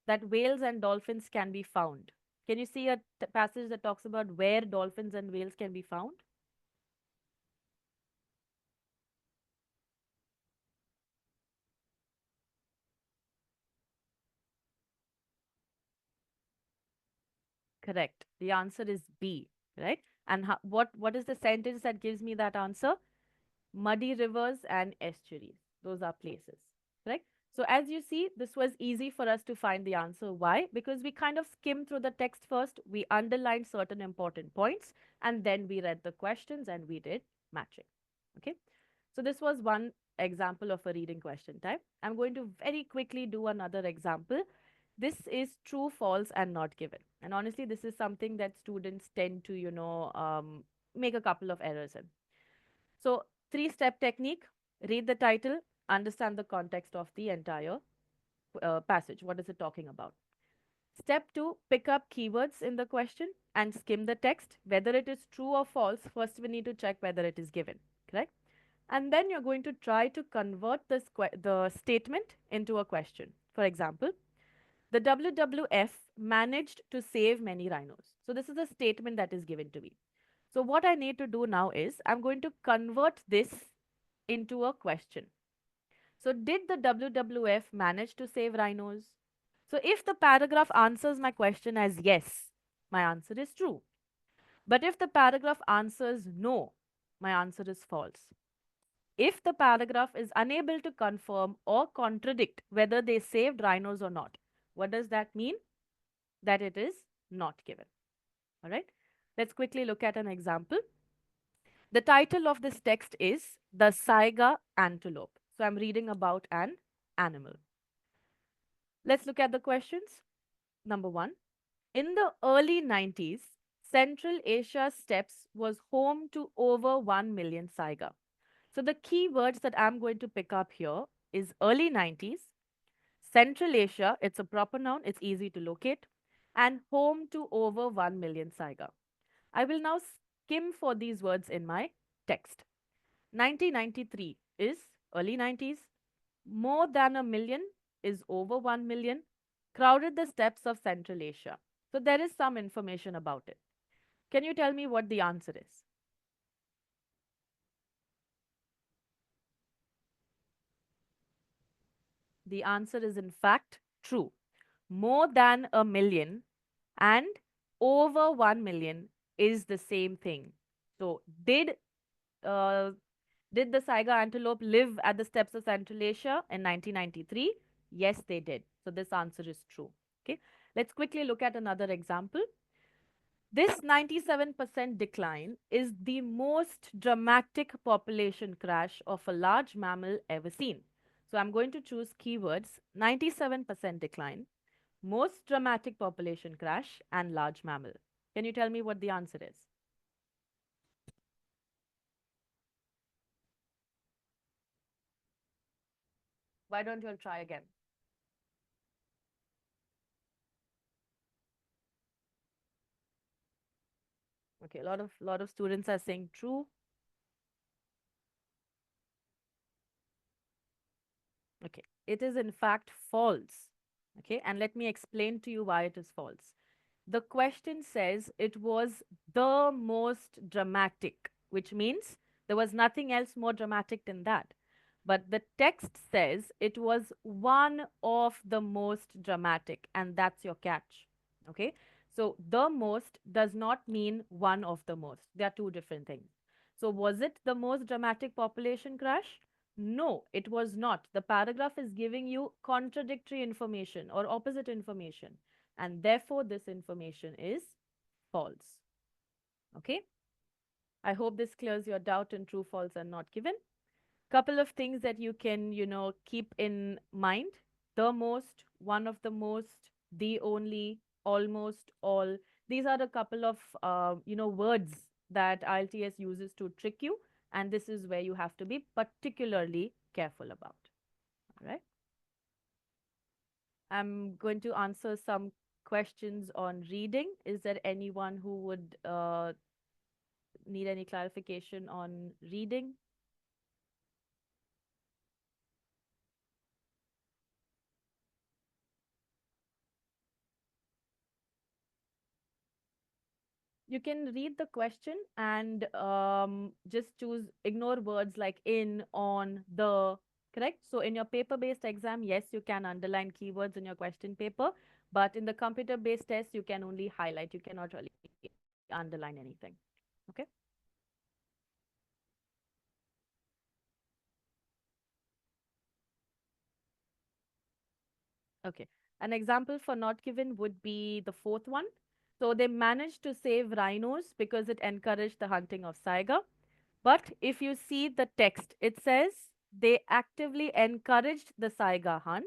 that whales and dolphins can be found. Can you see a passage that talks about where dolphins and whales can be found? Correct. The answer is B, right? And what is the sentence that gives me that answer? Muddy rivers and estuaries. Those are places, right? So as you see, this was easy for us to find the answer. Why? Because we kind of skimmed through the text first, we underlined certain important points, and then we read the questions and we did matching. Okay. So this was one example of a reading question type. I'm going to very quickly do another example. This is true, false, and not given. And honestly, this is something that students tend to, make a couple of errors in. So, three-step technique, read the title, understand the context of the entire passage. What is it talking about? Step 2, pick up keywords in the question and skim the text. Whether it is true or false, first we need to check whether it is given, correct? And then you're going to try to convert the statement into a question. For example, the WWF managed to save many rhinos. So this is a statement that is given to me. So what I need to do now is I'm going to convert this into a question. So did the WWF manage to save rhinos? So if the paragraph answers my question as yes, my answer is true. But if the paragraph answers no, my answer is false. If the paragraph is unable to confirm or contradict whether they saved rhinos or not, what does that mean? That it is not given. All right. Let's quickly look at an example. The title of this text is The Saiga Antelope. So I'm reading about an animal. Let's look at the questions. Number 1. In the early 90s, Central Asia steppes was home to over 1 million saiga. So the key words that I'm going to pick up here is early 90s, Central Asia, it's a proper noun, it's easy to locate, and home to over 1 million saiga. I will now skim for these words in my text. 1993 is early 90s, more than a million is over 1 million, crowded the steppes of Central Asia. So there is some information about it. Can you tell me what the answer is? The answer is in fact true. More than a million and over 1 million is the same thing. So uh, did the Saiga antelope live at the steppes of Central Asia in 1993? Yes, they did. So this answer is true. Okay. Let's quickly look at another example. This 97% decline is the most dramatic population crash of a large mammal ever seen. So I'm going to choose keywords 97% decline, most dramatic population crash, and large mammal. Can you tell me what the answer is? Why don't you all try again? Okay, a lot of students are saying true. Okay, it is in fact false. Okay, and let me explain to you why it is false. The question says it was the most dramatic, which means there was nothing else more dramatic than that. But the text says it was one of the most dramatic, and that's your catch. Okay, so the most does not mean one of the most, they are two different things. So, was it the most dramatic population crash? No, it was not. The paragraph is giving you contradictory information or opposite information, and therefore this information is false. Okay, I hope this clears your doubt in true, false, and not given. Couple of things that you can, keep in mind: the most, one of the most, the only, almost, all. These are a couple of, words that IELTS uses to trick you, and this is where you have to be particularly careful about. All right. I'm going to answer some questions on reading. Is there anyone who would need any clarification on reading? You can read the question and just choose ignore words like in, on, the, correct? So in your paper-based exam, yes, you can underline keywords in your question paper, but in the computer-based test, you can only highlight. You cannot really underline anything. Okay? Okay. An example for not given would be the fourth one. So they managed to save rhinos because it encouraged the hunting of saiga. But if you see the text, it says they actively encouraged the saiga hunt,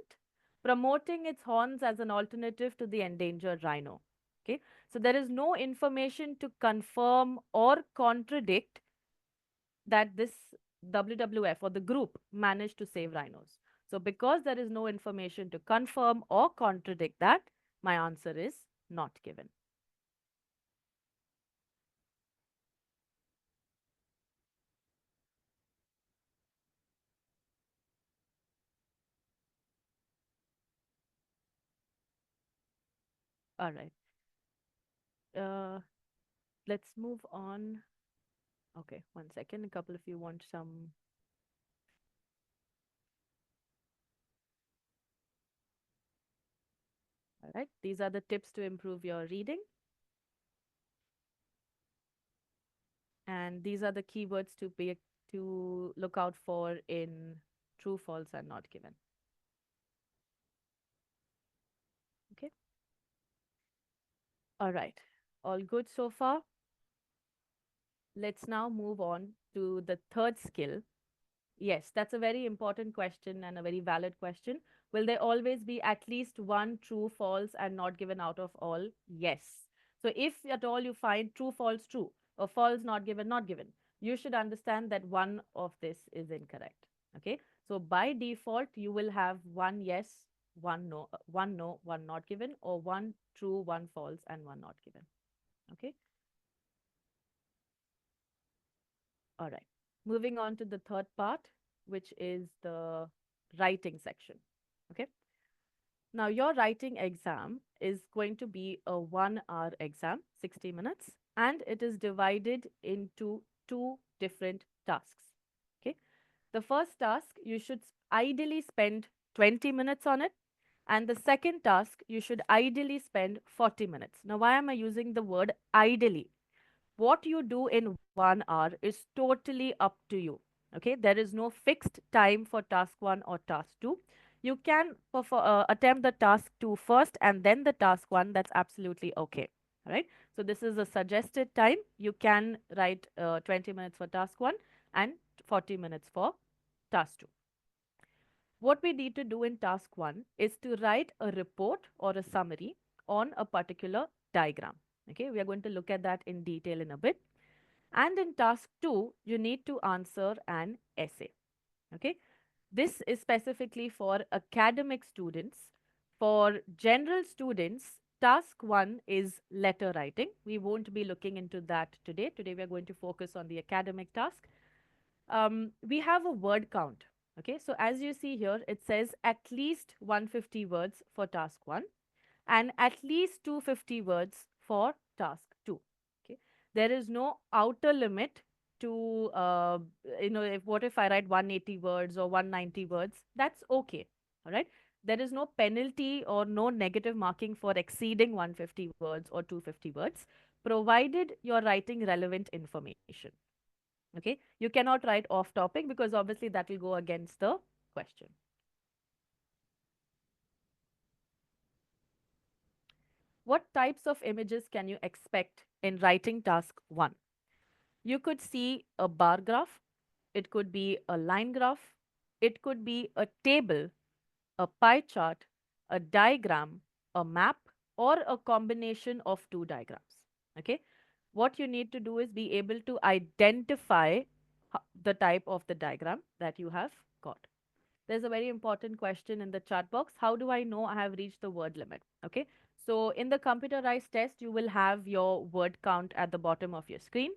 promoting its horns as an alternative to the endangered rhino. Okay, so there is no information to confirm or contradict that this WWF or the group managed to save rhinos. So, because there is no information to confirm or contradict that, my answer is not given. All right. Uh, let's move on. Okay, one second. A couple of you want some. All right. These are the tips to improve your reading. And these are the keywords to look out for in true, false, and not given. Okay. All right. All good so far? Let's now move on to the third skill. Yes, that's a very important question and a very valid question. Will there always be at least one true, false, and not given out of all? Yes. So if at all you find true, false, true, or false, not given, not given, you should understand that one of this is incorrect. Okay. So by default, you will have one yes, one no, one no, one not given, or one true, one false, and one not given. Okay. All right. Moving on to the third part, which is the writing section. Okay. Now, your writing exam is going to be a 1 hour exam, 60 minutes, and it is divided into two different tasks. Okay. The first task, you should ideally spend 20 minutes on it. And the second task, you should ideally spend 40 minutes. Now, why am I using the word ideally? What you do in 1 hour is totally up to you. Okay, there is no fixed time for task one or task two. You can attempt the task two first and then the task one. That's absolutely okay. All right. So this is a suggested time. You can write 20 minutes for task 1 and 40 minutes for task 2. What we need to do in task 1 is to write a report or a summary on a particular diagram. Okay, we are going to look at that in detail in a bit. And in task 2, you need to answer an essay. Okay, this is specifically for academic students. For general students, task 1 is letter writing. We won't be looking into that today. Today we are going to focus on the academic task. We have a word count. Okay, so as you see here, it says at least 150 words for task 1 and at least 250 words for task 2. Okay, there is no outer limit to, if what if I write 180 words or 190 words, that's okay. All right, there is no penalty or no negative marking for exceeding 150 words or 250 words, provided you're writing relevant information. Okay, you cannot write off topic because obviously that will go against the question. What types of images can you expect in writing task 1? You could see a bar graph, it could be a line graph, it could be a table, a pie chart, a diagram, a map, or a combination of two diagrams. Okay, what you need to do is be able to identify the type of the diagram that you have got. There's a very important question in the chat box. How do I know I have reached the word limit? Okay. So in the computerized test, you will have your word count at the bottom of your screen.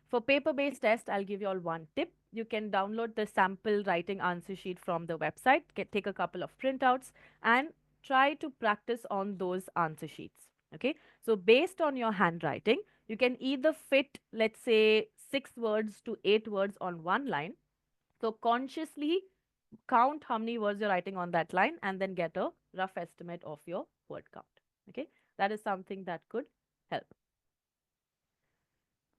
For paper-based test, I'll give you all one tip. You can download the sample writing answer sheet from the website, take a couple of printouts and try to practice on those answer sheets. Okay. So based on your handwriting, you can either fit, let's say, 6 words to 8 words on one line. So consciously count how many words you're writing on that line and then get a rough estimate of your word count. Okay, that is something that could help.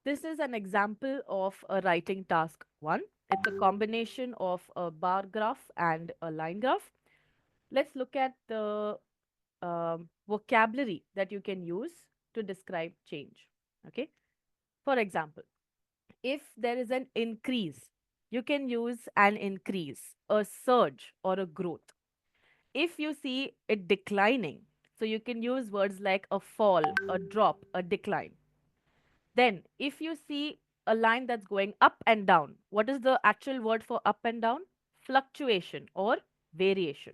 This is an example of a writing task 1. It's a combination of a bar graph and a line graph. Let's look at the vocabulary that you can use to describe change. Okay, for example, if there is an increase, you can use an increase, a surge, or a growth. If you see it declining, so you can use words like a fall, a drop, a decline. Then, if you see a line that's going up and down, what is the actual word for up and down? Fluctuation or variation.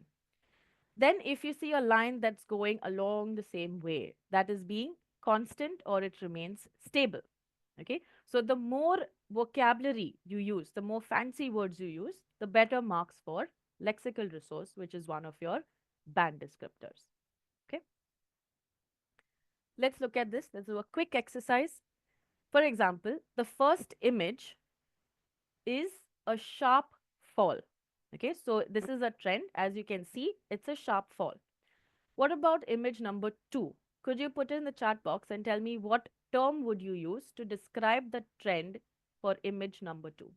Then, if you see a line that's going along the same way, that is being constant or it remains stable. Okay, so the more vocabulary you use, the more fancy words you use, the better marks for lexical resource, which is one of your band descriptors. Okay, let's look at this. Let's do a quick exercise. For example, the first image is a sharp fall. Okay, so this is a trend. As you can see, it's a sharp fall. What about image number 2? Could you put it in the chat box and tell me what term would you use to describe the trend for image number 2?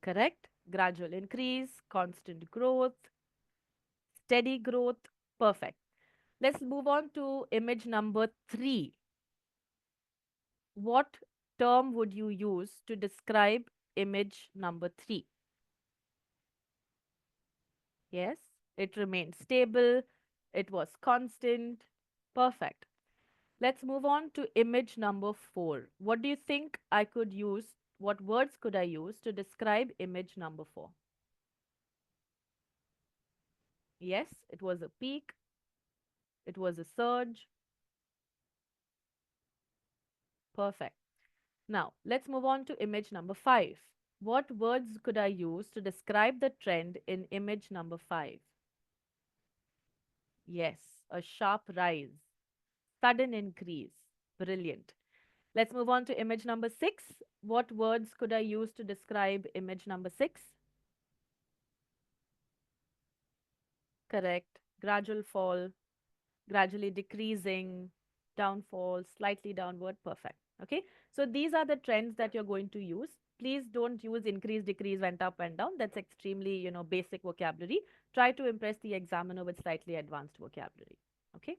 Correct? Gradual increase, constant growth, steady growth. Perfect. Let's move on to image number 3. What term would you use to describe image number 3? Yes, it remained stable, it was constant. Perfect. Let's move on to image number 4. What do you think I could use? What words could I use to describe image number 4? Yes, it was a peak, it was a surge. Perfect. Now, let's move on to image number 5. What words could I use to describe the trend in image number 5? Yes, a sharp rise, sudden increase. Brilliant. Let's move on to image number 6. What words could I use to describe image number 6? Correct. Gradual fall, gradually decreasing, downfall, slightly downward. Perfect. Okay. So these are the trends that you're going to use. Please don't use increase, decrease, went up, went down. That's extremely, basic vocabulary. Try to impress the examiner with slightly advanced vocabulary. Okay.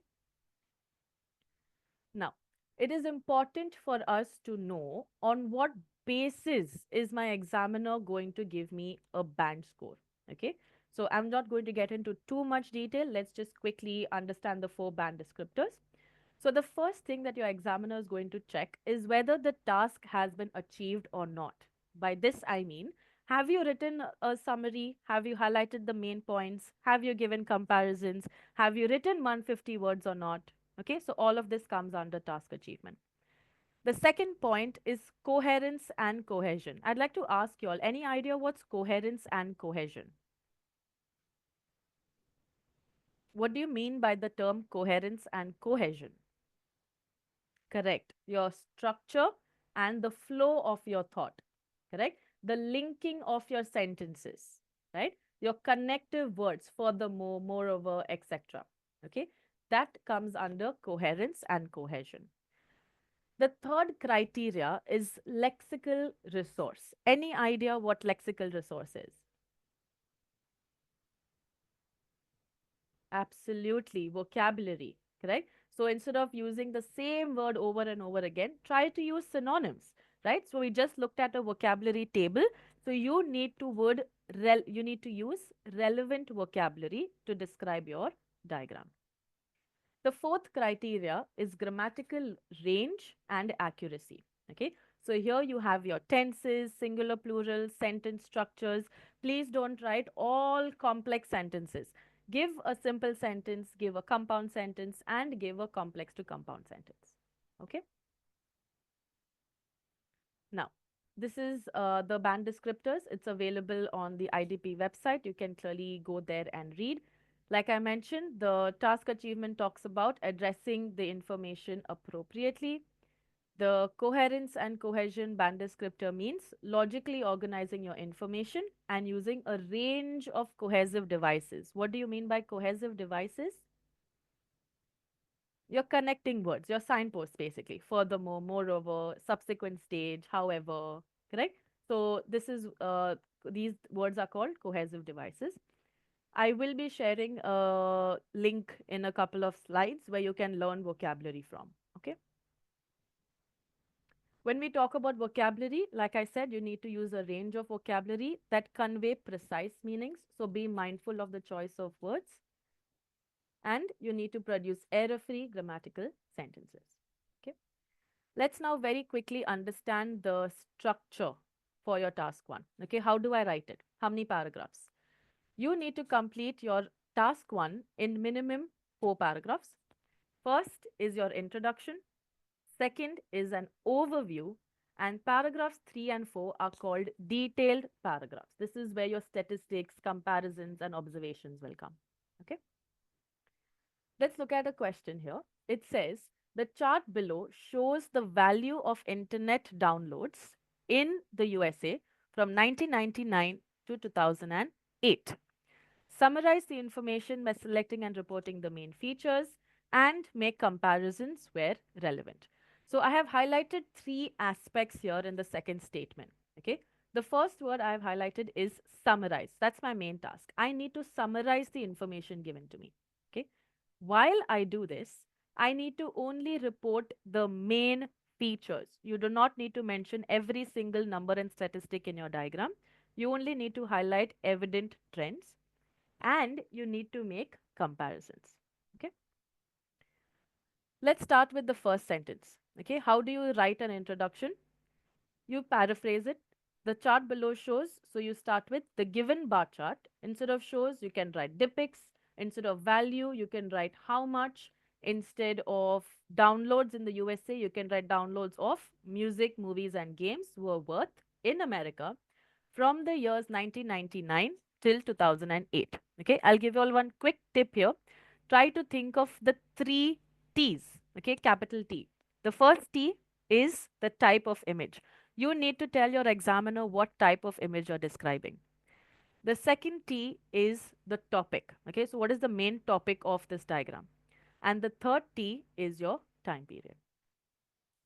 Now, it is important for us to know on what basis is my examiner going to give me a band score. Okay. So I'm not going to get into too much detail. Let's just quickly understand the four band descriptors. So the first thing that your examiner is going to check is whether the task has been achieved or not. By this I mean, have you written a summary? Have you highlighted the main points? Have you given comparisons? Have you written 150 words or not? Okay, so all of this comes under task achievement. The second point is coherence and cohesion. I'd like to ask you all, any idea what's coherence and cohesion? What do you mean by the term coherence and cohesion? Correct. Your structure and the flow of your thought. Correct. The linking of your sentences. Right. Your connective words, furthermore, moreover, etc. Okay. That comes under coherence and cohesion. The third criteria is lexical resource. Any idea what lexical resource is? Absolutely, vocabulary, correct? So instead of using the same word over and over again, try to use synonyms, right? So we just looked at a vocabulary table. So you need to you need to use relevant vocabulary to describe your diagram. The fourth criteria is grammatical range and accuracy. Okay, so here you have your tenses, singular, plural, sentence structures. Please don't write all complex sentences. Give a simple sentence, give a compound sentence, and give a complex to compound sentence. Okay. Now, this is the band descriptors. It's available on the IDP website. You can clearly go there and read. Like I mentioned, the task achievement talks about addressing the information appropriately. The coherence and cohesion band descriptor means logically organizing your information and using a range of cohesive devices. What do you mean by cohesive devices? You're connecting words, your signposts basically. Furthermore, moreover, subsequent stage, however, correct? So this is these words are called cohesive devices. I will be sharing a link in a couple of slides where you can learn vocabulary from. Okay. When we talk about vocabulary, like I said, you need to use a range of vocabulary that convey precise meanings. So be mindful of the choice of words, and you need to produce error-free grammatical sentences. Okay. Let's now very quickly understand the structure for your task one. Okay, how do I write it? How many paragraphs? You need to complete your task one in minimum 4 paragraphs. First is your introduction. Second is an overview. And paragraphs 3 and 4 are called detailed paragraphs. This is where your statistics, comparisons, and observations will come. Okay. Let's look at a question here. It says the chart below shows the value of internet downloads in the USA from 1999 to 2008. Summarize the information by selecting and reporting the main features and make comparisons where relevant. So I have highlighted 3 aspects here in the second statement. Okay. The first word I have highlighted is summarize. That's my main task. I need to summarize the information given to me. Okay. While I do this, I need to only report the main features. You do not need to mention every single number and statistic in your diagram. You only need to highlight evident trends, and you need to make comparisons. Okay. Let's start with the first sentence. Okay. How do you write an introduction? You paraphrase it. The chart below shows, so you start with the given bar chart. Instead of shows, you can write depicts. Instead of value, you can write how much. Instead of downloads in the USA, you can write downloads of music, movies, and games were worth in America from the years 1999 till 2008. Okay, I'll give you all one quick tip here. Try to think of the 3 T's. Okay, capital T. The first T is the type of image. You need to tell your examiner what type of image you're describing. The second T is the topic. Okay, so what is the main topic of this diagram? And the third T is your time period.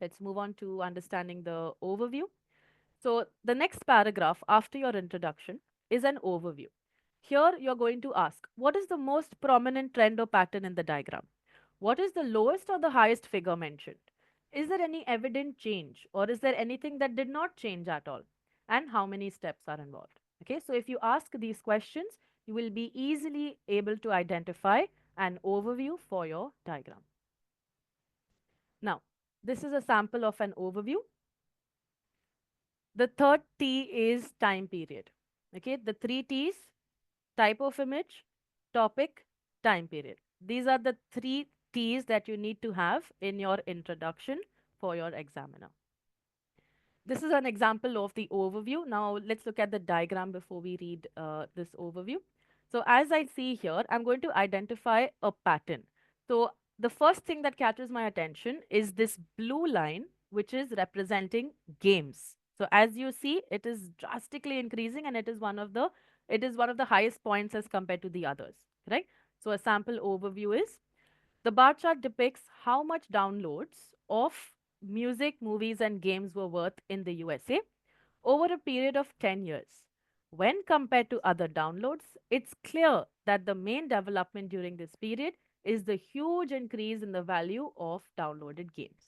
Let's move on to understanding the overview. So the next paragraph after your introduction is an overview. Here you're going to ask, what is the most prominent trend or pattern in the diagram? What is the lowest or the highest figure mentioned? Is there any evident change or is there anything that did not change at all? And how many steps are involved? Okay, so if you ask these questions, you will be easily able to identify an overview for your diagram. Now, this is a sample of an overview. The third T is time period. Okay, the three T's: type of image, topic, time period. These are the three T's that you need to have in your introduction for your examiner. This is an example of the overview. Now let's look at the diagram before we read this overview. So as I see here, I'm going to identify a pattern. So the first thing that catches my attention is this blue line, which is representing games. So as you see, it is drastically increasing and it is one of the highest points as compared to the others, right? So a sample overview is: the bar chart depicts how much downloads of music, movies, and games were worth in the USA over a period of 10 years. When compared to other downloads, it's clear that the main development during this period is the huge increase in the value of downloaded games.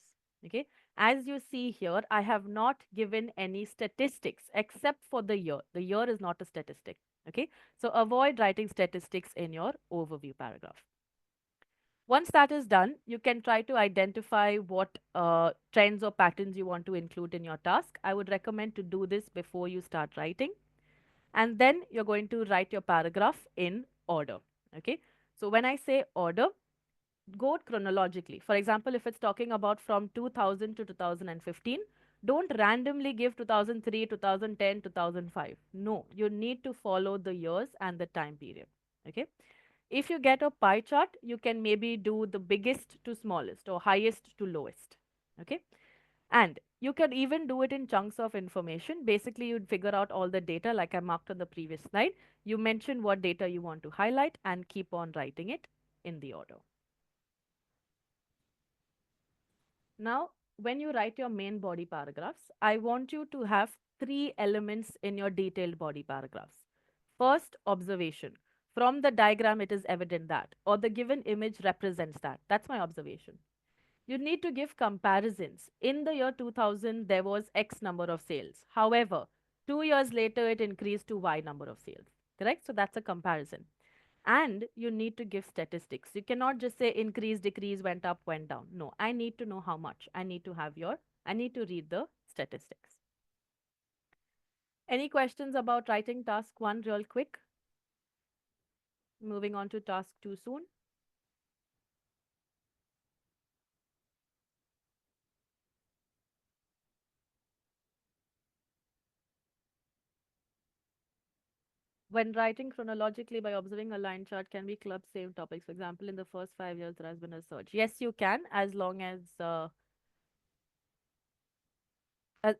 Okay, as you see here, I have not given any statistics except for the year. The year is not a statistic. Okay, so avoid writing statistics in your overview paragraph. Once that is done, you can try to identify what trends or patterns you want to include in your task. I would recommend to do this before you start writing. And then you're going to write your paragraph in order. Okay. So when I say order, go chronologically. For example, if it's talking about from 2000 to 2015, don't randomly give 2003, 2010, 2005. No, you need to follow the years and the time period. Okay. If you get a pie chart, you can maybe do the biggest to smallest or highest to lowest. Okay. And you can even do it in chunks of information. Basically, you'd figure out all the data like I marked on the previous slide. You mention what data you want to highlight and keep on writing it in the order. Now, when you write your main body paragraphs, I want you to have three elements in your detailed body paragraphs. First, observation. From the diagram, it is evident that, or the given image represents that. That's my observation. You need to give comparisons. In the year 2000, there was X number of sales. However, 2 years later, it increased to Y number of sales. Correct? So that's a comparison. And you need to give statistics. You cannot just say increase, decrease, went up, went down. No, I need to know how much. I need to read the statistics. Any questions about writing task 1 real quick? Moving on to task 2 soon. When writing chronologically by observing a line chart, can we club same topics? For example, in the first 5 years, there has been a surge. Yes, you can, as long as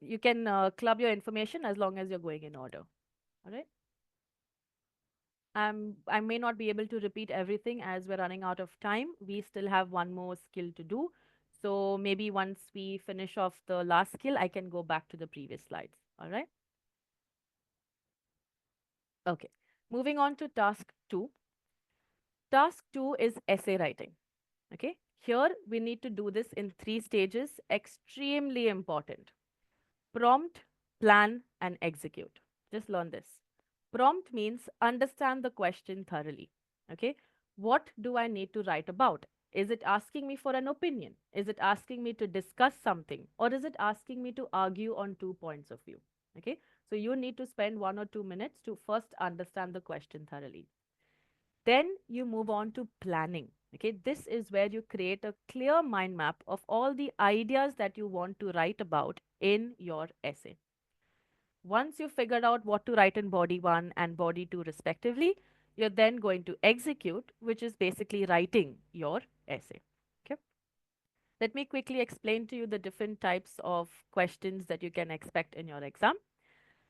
you can club your information as long as you're going in order. All right. I may not be able to repeat everything as we're running out of time. We still have one more skill to do. So maybe once we finish off the last skill, I can go back to the previous slides. All right. Okay. Moving on to task 2. Task 2 is essay writing. Okay. Here we need to do this in 3 stages. Extremely important. Prompt, plan, and execute. Just learn this. Prompt means understand the question thoroughly. Okay. What do I need to write about? Is it asking me for an opinion? Is it asking me to discuss something? Or is it asking me to argue on 2 points of view? Okay. So you need to spend 1 or 2 minutes to first understand the question thoroughly. Then you move on to planning. Okay. This is where you create a clear mind map of all the ideas that you want to write about in your essay. Once you've figured out what to write in body 1 and body 2 respectively, you're then going to execute, which is basically writing your essay. Okay. Let me quickly explain to you the different types of questions that you can expect in your exam.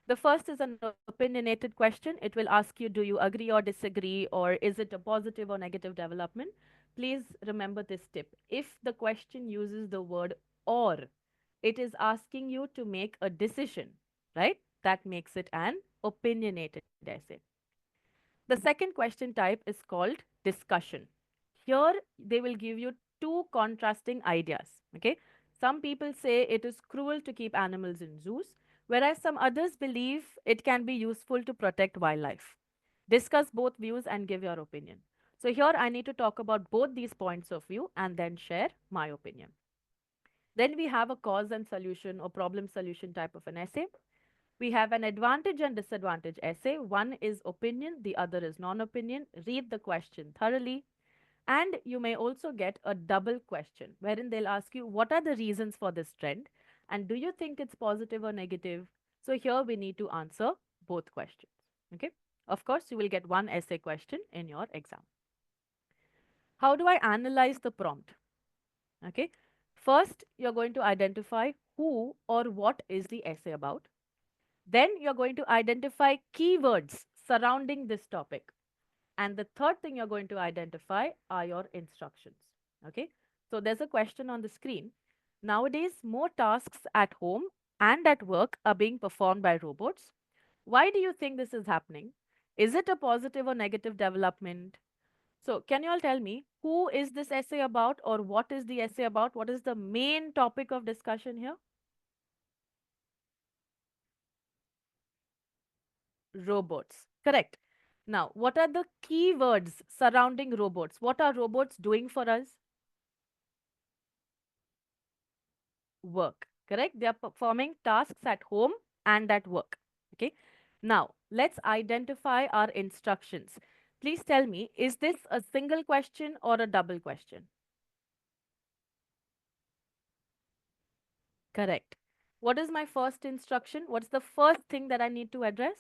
The first is an opinionated question. It will ask you, do you agree or disagree, or is it a positive or negative development? Please remember this tip. If the question uses the word or, it is asking you to make a decision, right? That makes it an opinionated essay. The second question type is called discussion. Here, they will give you two contrasting ideas. Okay. Some people say it is cruel to keep animals in zoos, whereas some others believe it can be useful to protect wildlife. Discuss both views and give your opinion. So, here I need to talk about both these points of view and then share my opinion. Then we have a cause and solution or problem solution type of an essay. We have an advantage and disadvantage essay. One is opinion, the other is non opinion. Read the question thoroughly. And you may also get a double question wherein they'll ask you, what are the reasons for this trend? And do you think it's positive or negative? So here we need to answer both questions. Okay. Of course, you will get one essay question in your exam. How do I analyze the prompt? Okay. First, you're going to identify who or what is the essay about. Then you're going to identify keywords surrounding this topic. And the third thing you're going to identify are your instructions. Okay. So there's a question on the screen. Nowadays, more tasks at home and at work are being performed by robots. Why do you think this is happening? Is it a positive or negative development? So, can you all tell me who is this essay about or what is the essay about? What is the main topic of discussion here? Robots. Correct. Now, what are the keywords surrounding robots? What are robots doing for us? Work. Correct. They are performing tasks at home and at work. Okay. Now, let's identify our instructions. Please tell me, is this a single question or a double question? Correct. What is my first instruction? What's the first thing that I need to address?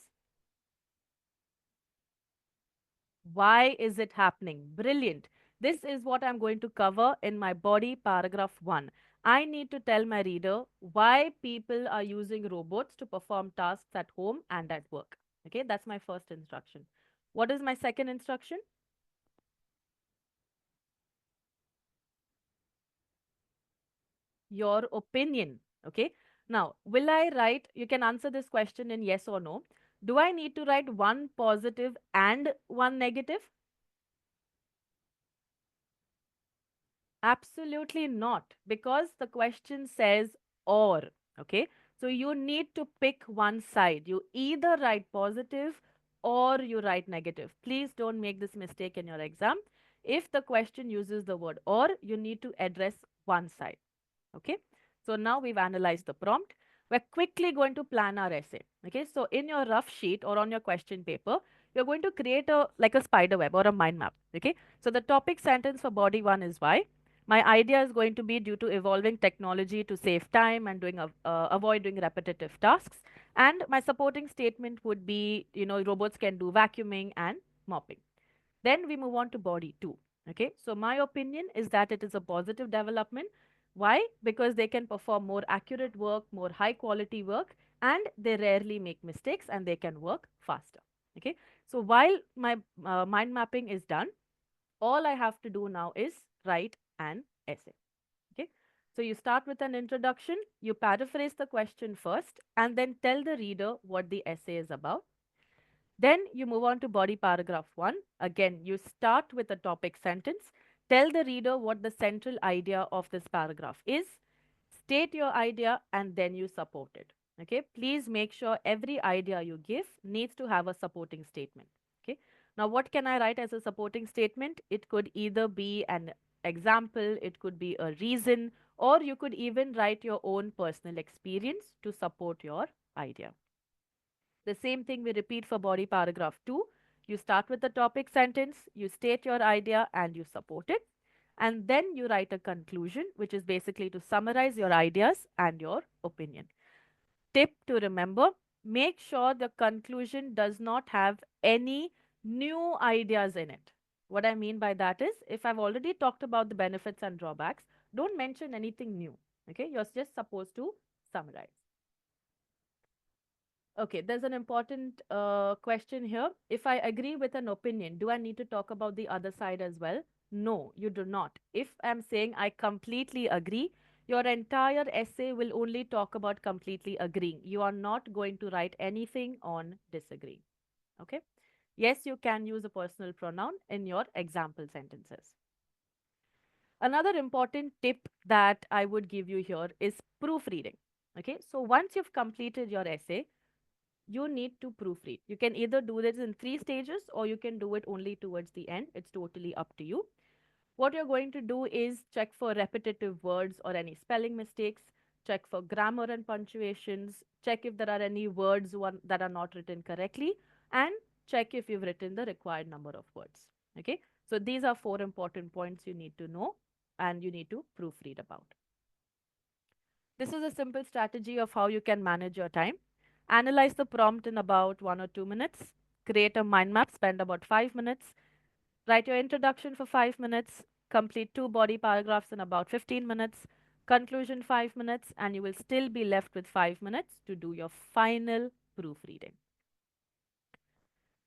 Why is it happening? Brilliant. This is what I'm going to cover in my body paragraph 1. I need to tell my reader why people are using robots to perform tasks at home and at work. Okay, that's my first instruction. What is my second instruction? Your opinion. Okay. Now, will I write, you can answer this question in yes or no. Do I need to write one positive and one negative? Absolutely not, because the question says or. Okay. So you need to pick one side. You either write positive or you write negative. Please don't make this mistake in your exam. If the question uses the word or, you need to address one side. Okay. So now we've analyzed the prompt. We're quickly going to plan our essay. Okay. So in your rough sheet or on your question paper, you're going to create a like a spider web or a mind map. Okay. So the topic sentence for body one is why. My idea is going to be due to evolving technology to save time and avoid doing repetitive tasks. And my supporting statement would be, robots can do vacuuming and mopping. Then we move on to body 2. Okay, so my opinion is that it is a positive development. Why? Because they can perform more accurate work, more high quality work, and they rarely make mistakes and they can work faster. Okay, so while my mind mapping is done, all I have to do now is write an essay. Okay, so you start with an introduction, you paraphrase the question first, and then tell the reader what the essay is about. Then you move on to body paragraph 1. Again, you start with a topic sentence. Tell the reader what the central idea of this paragraph is. State your idea and then you support it. Okay. Please make sure every idea you give needs to have a supporting statement. Okay. Now, what can I write as a supporting statement? It could either be an example, it could be a reason, or you could even write your own personal experience to support your idea. The same thing we repeat for body paragraph 2. You start with the topic sentence, you state your idea and you support it. And then you write a conclusion, which is basically to summarize your ideas and your opinion. Tip to remember, make sure the conclusion does not have any new ideas in it. What I mean by that is, if I've already talked about the benefits and drawbacks, don't mention anything new. Okay, you're just supposed to summarize. Okay, there's an important question here. If I agree with an opinion, do I need to talk about the other side as well? No, you do not. If I'm saying I completely agree, Your entire essay will only talk about completely agreeing. You are not going to write anything on disagreeing. Okay? Yes, you can use a personal pronoun in your example sentences. Another important tip that I would give you here is proofreading. Okay, so once you've completed your essay, you need to proofread. You can either do this in 3 stages or you can do it only towards the end. It's totally up to you. What you're going to do is check for repetitive words or any spelling mistakes, check for grammar and punctuations, check if there are any words that are not written correctly, and check if you've written the required number of words. Okay, so these are 4 important points you need to know and you need to proofread about. This is a simple strategy of how you can manage your time. Analyze the prompt in about 1 or 2 minutes. Create a mind map, spend about 5 minutes. Write your introduction for 5 minutes. Complete 2 body paragraphs in about 15 minutes. Conclusion 5 minutes, and you will still be left with 5 minutes to do your final proofreading.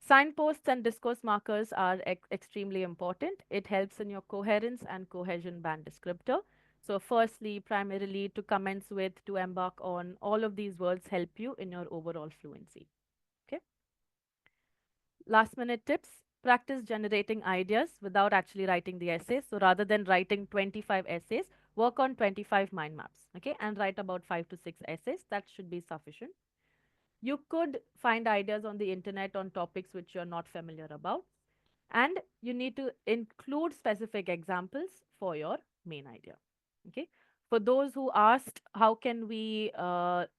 Signposts and discourse markers are extremely important. It helps in your coherence and cohesion band descriptor. So, firstly, primarily to commence with, to embark on, all of these words help you in your overall fluency. Okay. Last minute tips, practice generating ideas without actually writing the essays. So, rather than writing 25 essays, work on 25 mind maps. Okay. And write about 5 to 6 essays. That should be sufficient. You could find ideas on the internet on topics which you're not familiar about, and you need to include specific examples for your main idea. Okay. For those who asked how can we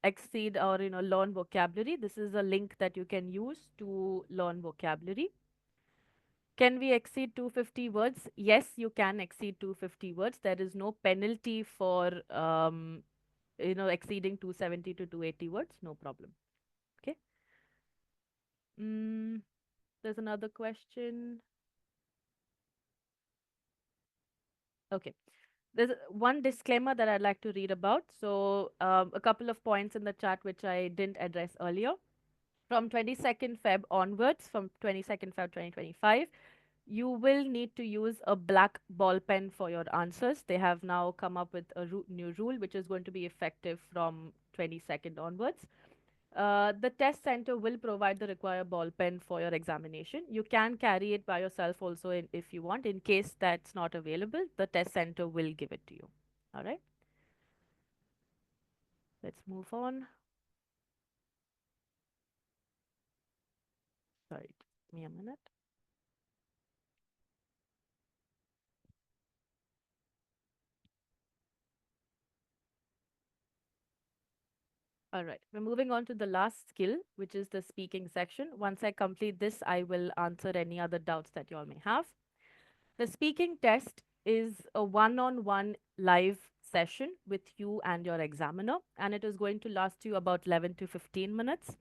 exceed or learn vocabulary, this is a link that you can use to learn vocabulary. Can we exceed 250 words? Yes, you can exceed 250 words. There is no penalty for exceeding 270 to 280 words. No problem. Okay. Mm, there's another question. Okay. There's one disclaimer that I'd like to read about. So, a couple of points in the chat which I didn't address earlier. From 22nd Feb onwards, from 22nd Feb 2025, you will need to use a black ball pen for your answers. They have now come up with a new rule which is going to be effective from 22nd onwards. The test center will provide the required ball pen for your examination. You can carry it by yourself also if you want. In case that's not available, the test center will give it to you. All right. Let's move on. Sorry, give me a minute. All right, we're moving on to the last skill, which is the speaking section. Once I complete this, I will answer any other doubts that you all may have. The speaking test is a one-on-one live session with you and your examiner, and it is going to last you about 11 to 15 minutes.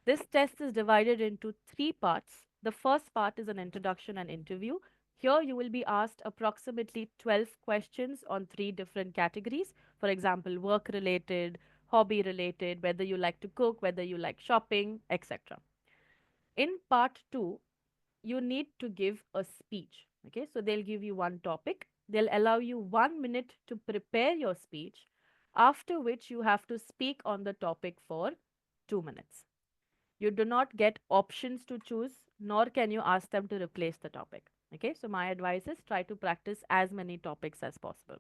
This test is divided into 3 parts. The first part is an introduction and interview. Here you will be asked approximately 12 questions on 3 different categories. For example, work related, hobby related, whether you like to cook, whether you like shopping, etc. In part 2, you need to give a speech. Okay, so they'll give you one topic. They'll allow you 1 minute to prepare your speech, after which you have to speak on the topic for 2 minutes. You do not get options to choose, nor can you ask them to replace the topic. Okay, so my advice is try to practice as many topics as possible.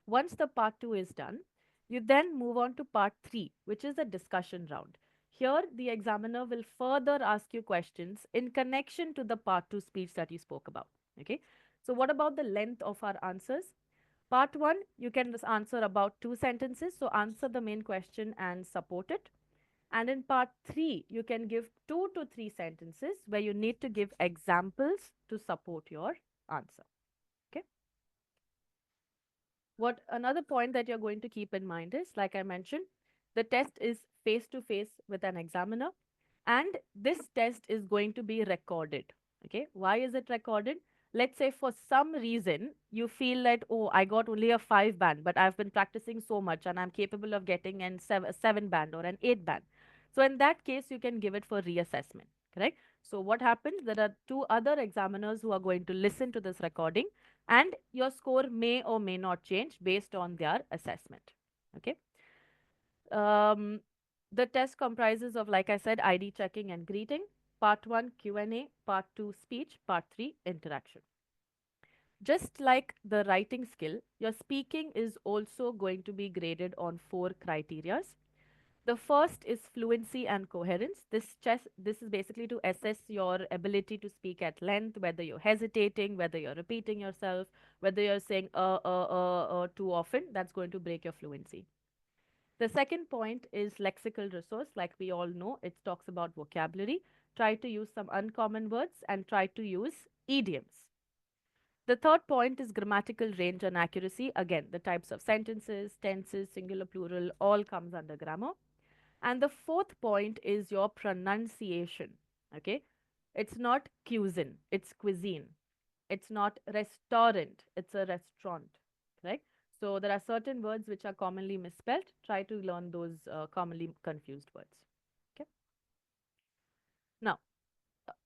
Once the part 2 is done, you then move on to part 3, which is the discussion round. Here, the examiner will further ask you questions in connection to the part 2 speech that you spoke about. Okay, so what about the length of our answers? Part 1, you can just answer about 2 sentences, so answer the main question and support it. And in part 3, you can give 2 to 3 sentences where you need to give examples to support your answer. Okay. What another point that you're going to keep in mind is, like I mentioned, the test is face to face with an examiner, and this test is going to be recorded. Okay. Why is it recorded? Let's say for some reason you feel that, oh, I got only a 5 band, but I've been practicing so much and I'm capable of getting a 7 band or an 8 band. So in that case, you can give it for reassessment. Correct. So what happens? There are 2 other examiners who are going to listen to this recording. and your score may or may not change based on their assessment. Okay. Um, the test comprises of, like I said, ID checking and greeting. Part 1 Q&A, part 2 speech, part 3 interaction. Just like the writing skill, your speaking is also going to be graded on 4 criterias. The first is fluency and coherence. This is basically to assess your ability to speak at length, whether you're hesitating, whether you're repeating yourself, whether you're saying too often. That's going to break your fluency. The second point is lexical resource. Like we all know, it talks about vocabulary. Try to use some uncommon words and try to use idioms. The third point is grammatical range and accuracy. Again, the types of sentences, tenses, singular, plural, all comes under grammar. And the fourth point is your pronunciation. Okay. It's not cuisine, it's cuisine. It's not restaurant, it's a restaurant. Right. So there are certain words which are commonly misspelled. Try to learn those commonly confused words. Okay. Now,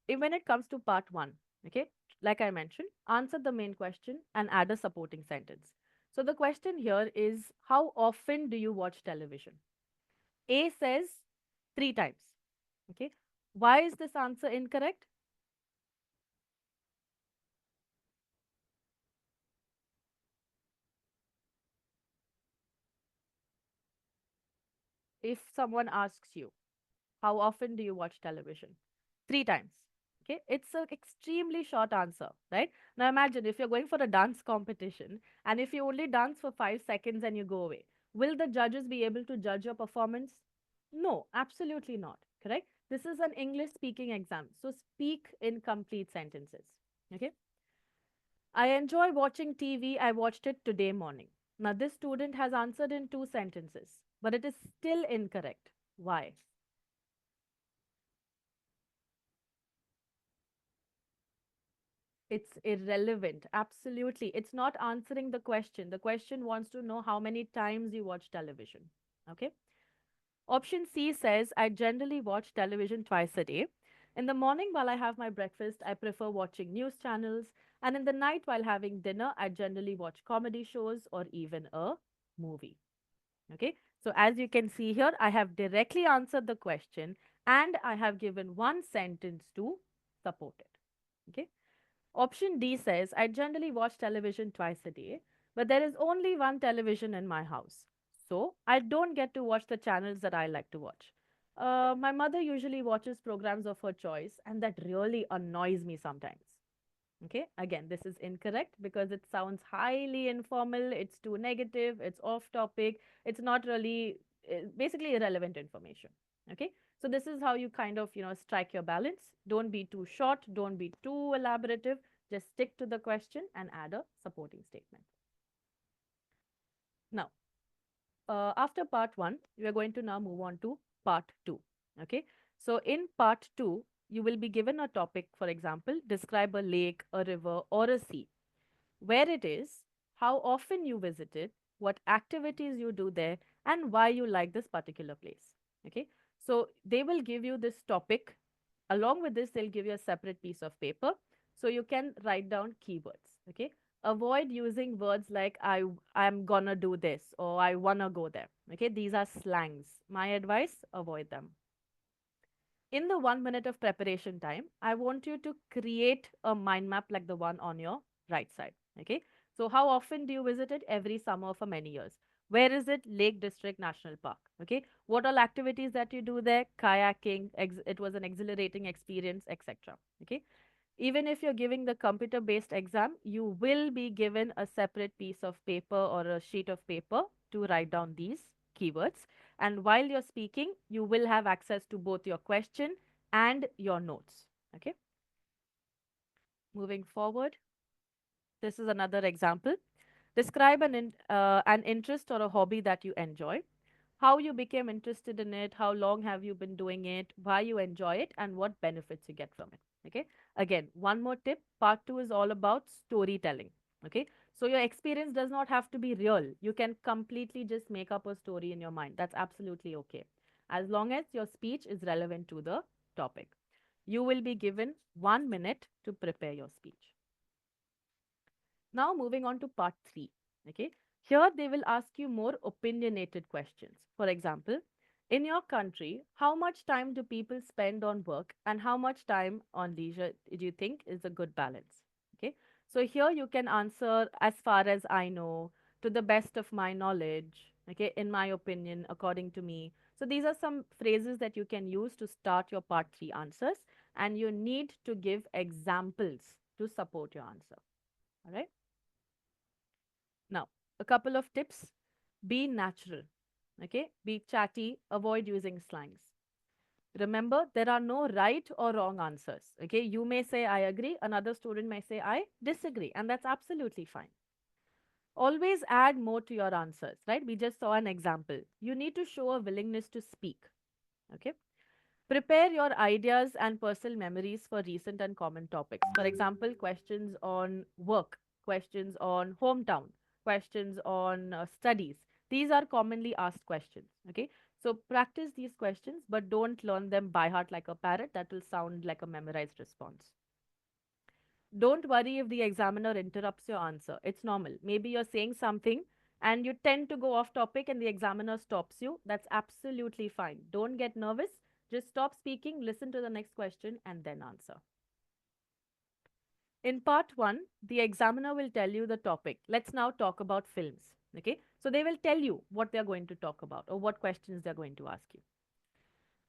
when it comes to part one, okay, like I mentioned, answer the main question and add a supporting sentence. So the question here is, how often do you watch television? A says 3 times. Okay. Why is this answer incorrect? If someone asks you, how often do you watch television? 3 times. Okay. It's an extremely short answer, right? Now imagine if you're going for a dance competition and if you only dance for 5 seconds and you go away, will the judges be able to judge your performance? No, absolutely not. Correct? This is an English speaking exam. So speak in complete sentences. Okay. I enjoy watching TV. I watched it today morning. Now, this student has answered in 2 sentences, but it is still incorrect. Why? It's irrelevant. Absolutely. It's not answering the question. The question wants to know how many times you watch television. Okay. Option C says, I generally watch television twice a day. In the morning, while I have my breakfast, I prefer watching news channels. And in the night, while having dinner, I generally watch comedy shows or even a movie. Okay. So as you can see here, I have directly answered the question and I have given one sentence to support it. Okay. Option D says, I generally watch television twice a day, but there is only one television in my house. So I don't get to watch the channels that I like to watch. My mother usually watches programs of her choice, and that really annoys me sometimes. Okay, again, this is incorrect because it sounds highly informal, it's too negative, it's off topic, it's not really basically irrelevant information. Okay, so this is how you kind of, strike your balance. Don't be too short, don't be too elaborative, just stick to the question and add a supporting statement. Now, after part one, we are going to now move on to part two. Okay, so in part two, you will be given a topic, for example, describe a lake, a river, or a sea, where it is, how often you visit it, what activities you do there, and why you like this particular place. Okay, so they will give you this topic. Along with this, they'll give you a separate piece of paper so you can write down keywords. Okay, avoid using words like I'm gonna do this or I wanna go there. Okay, these are slangs. My advice, avoid them. In the 1 minute of preparation time, I want you to create a mind map like the one on your right side. Okay. So, how often do you visit it? Every summer for many years. Where is it? Lake District National Park. Okay. What all activities that you do there? Kayaking. It was an exhilarating experience, etc. Okay. Even if you're giving the computer based exam, you will be given a separate piece of paper or a sheet of paper to write down these keywords. And while you're speaking, you will have access to both your question and your notes. Okay. Moving forward, this is another example. Describe an interest or a hobby that you enjoy, how you became interested in it, how long have you been doing it, why you enjoy it, and what benefits you get from it. Okay. Again, one more tip, part two is all about storytelling. Okay. So your experience does not have to be real. You can completely just make up a story in your mind. That's absolutely okay. As long as your speech is relevant to the topic. You will be given 1 minute to prepare your speech. Now moving on to part 3. Okay. Here they will ask you more opinionated questions. For example, in your country, how much time do people spend on work and how much time on leisure do you think is a good balance? Okay. So here you can answer as far as I know, to the best of my knowledge, okay, in my opinion, according to me. So these are some phrases that you can use to start your part 3 answers, and you need to give examples to support your answer. All right. Now, a couple of tips. Be natural. Okay. Be chatty. Avoid using slangs. Remember, there are no right or wrong answers. Okay. You may say, I agree. Another student may say, I disagree. And that's absolutely fine. Always add more to your answers, right? We just saw an example. You need to show a willingness to speak. Okay. Prepare your ideas and personal memories for recent and common topics. For example, questions on work, questions on hometown, questions on studies. These are commonly asked questions. Okay. So practice these questions, but don't learn them by heart like a parrot. That will sound like a memorized response. Don't worry if the examiner interrupts your answer. It's normal. Maybe you're saying something and you tend to go off topic and the examiner stops you. That's absolutely fine. Don't get nervous. Just stop speaking, listen to the next question, and then answer. In part 1, the examiner will tell you the topic. Let's now talk about films. Okay. So they will tell you what they're going to talk about or what questions they're going to ask you.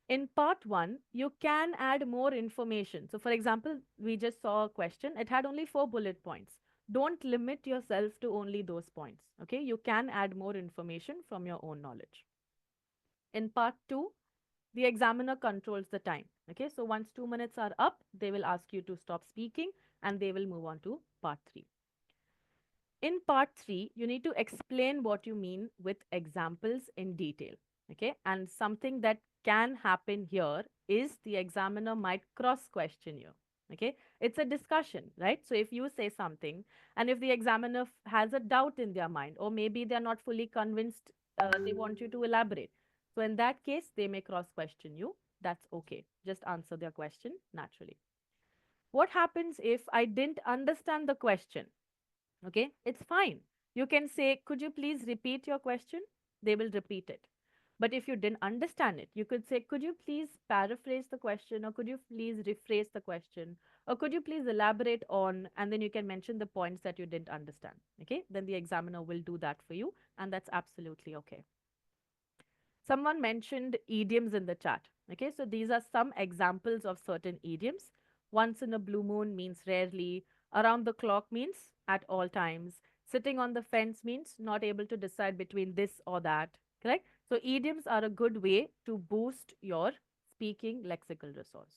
In part 1, you can add more information. So, for example, we just saw a question, it had only 4 bullet points. Don't limit yourself to only those points. Okay, you can add more information from your own knowledge. In part 2, the examiner controls the time. Okay, so once 2 minutes are up, they will ask you to stop speaking and they will move on to part 3. In part 3, you need to explain what you mean with examples in detail. Okay. And something that can happen here is the examiner might cross question you. Okay. It's a discussion, right? So if you say something and if the examiner has a doubt in their mind, or maybe they're not fully convinced, they want you to elaborate. So in that case, they may cross question you. That's okay. Just answer their question naturally. What happens if I didn't understand the question? Okay, it's fine. You can say, could you please repeat your question? They will repeat it. But if you didn't understand it, you could say, could you please paraphrase the question, or could you please rephrase the question, or could you please elaborate on, and then you can mention the points that you didn't understand. Okay, then the examiner will do that for you, and that's absolutely okay. Someone mentioned idioms in the chat. Okay, so these are some examples of certain idioms. Once in a blue moon means rarely, around the clock means at all times, sitting on the fence means not able to decide between this or that. Correct? So, idioms are a good way to boost your speaking lexical resource.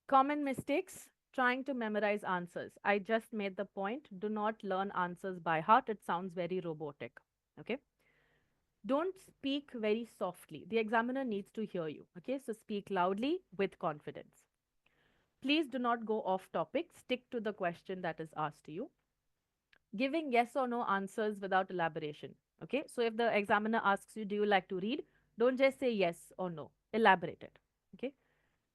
Common mistakes, trying to memorize answers. I just made the point, do not learn answers by heart. It sounds very robotic. Okay. Don't speak very softly. The examiner needs to hear you. Okay, so speak loudly with confidence. Please do not go off topic. Stick to the question that is asked to you. Giving yes or no answers without elaboration. Okay, so if the examiner asks you, do you like to read? Don't just say yes or no. Elaborate it. Okay.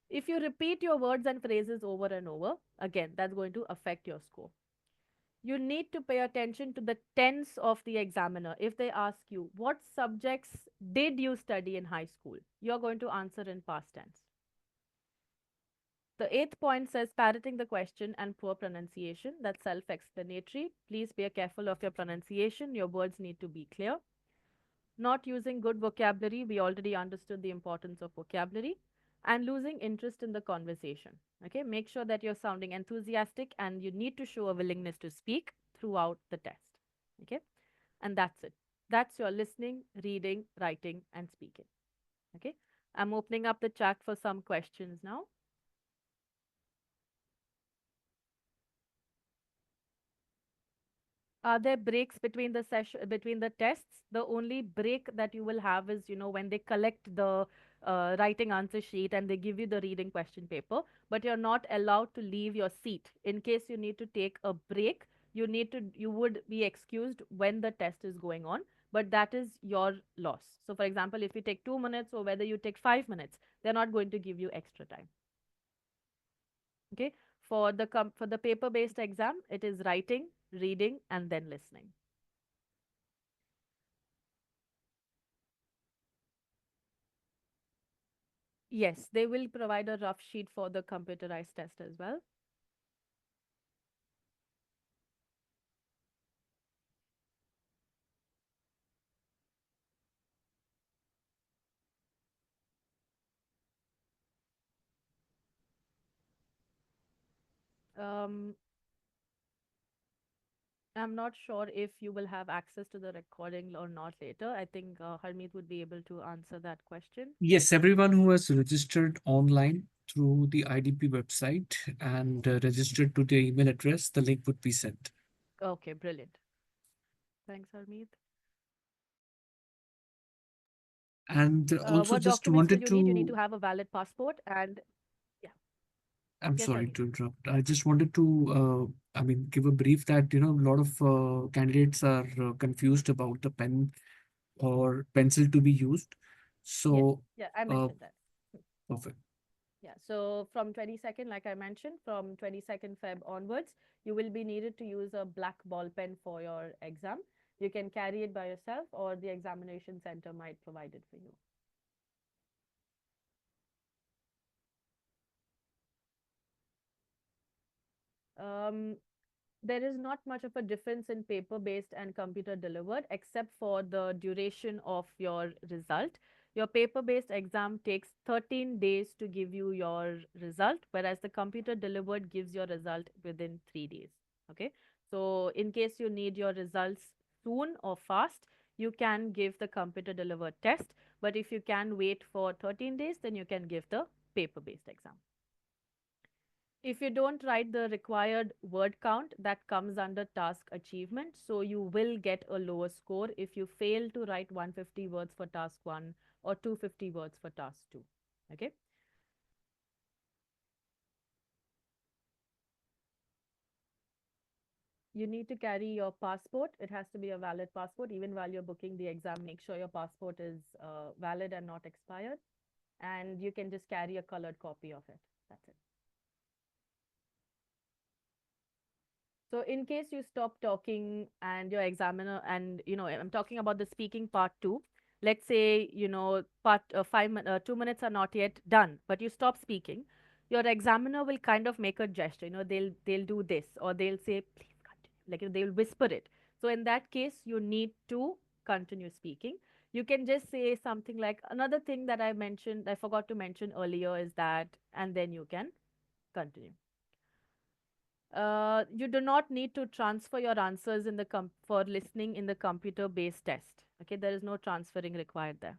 If you repeat your words and phrases over and over, again, that's going to affect your score. You need to pay attention to the tense of the examiner. If they ask you, what subjects did you study in high school? You're going to answer in past tense. The eighth point says parroting the question and poor pronunciation. That's self explanatory. Please be careful of your pronunciation. Your words need to be clear. Not using good vocabulary. We already understood the importance of vocabulary. And losing interest in the conversation. Okay, make sure that you're sounding enthusiastic and you need to show a willingness to speak throughout the test. Okay, and that's it. That's your listening, reading, writing, and speaking. Okay, I'm opening up the chat for some questions now. Are there breaks between the session, between the tests? The only break that you will have is, when they collect the writing answer sheet and they give you the reading question paper, but you're not allowed to leave your seat. In case you need to take a break, you would be excused when the test is going on, but that is your loss. So, for example, if you take 2 minutes or whether you take 5 minutes, they're not going to give you extra time. Okay. For the paper-based exam, it is writing, reading, and then listening. Yes, they will provide a rough sheet for the computerized test as well. Um, I'm not sure if you will have access to the recording or not later. I think Harmeet would be able to answer that question. Yes, everyone who has registered online through the IDP website and registered to their email address, the link would be sent. Okay, brilliant. Thanks, Harmeet. And also What just documents will wanted you need? You need to to, have a valid passport and yeah, I'm yes, sorry Harmeet. to interrupt. I just wanted to, give a brief that, a lot of candidates are confused about the pen or pencil to be used. Yes, So, yeah, I uh, mentioned that. perfect. Yeah, so from 22nd, like I mentioned, from 22nd Feb onwards, you will be needed to use a black ball pen for your exam. You can carry it by yourself or the examination center might provide it for you. Um, there is not much of a difference in paper based and computer delivered except for the duration of your result. Your paper based exam takes 13 days to give you your result, whereas the computer delivered gives your result within 3 days. Okay, so in case you need your results soon or fast, you can give the computer delivered test, but if you can wait for 13 days, then you can give the paper based exam. If you don't write the required word count, that comes under task achievement. So you will get a lower score if you fail to write 150 words for task 1 or 250 words for task 2. Okay. You need to carry your passport. It has to be a valid passport. Even while you're booking the exam, make sure your passport is valid and not expired. And you can just carry a colored copy of it. That's it. So in case you stop talking and your examiner, and I'm talking about the speaking part too. Let's say, part 2 minutes are not yet done, but you stop speaking. Your examiner will kind of make a gesture. They'll do this, or they'll say, "Please continue." Like they'll whisper it. So in that case, you need to continue speaking. You can just say something like, another thing that I forgot to mention earlier is that, and then you can continue. You do not need to transfer your answers for listening in the computer-based test. Okay, there is no transferring required there.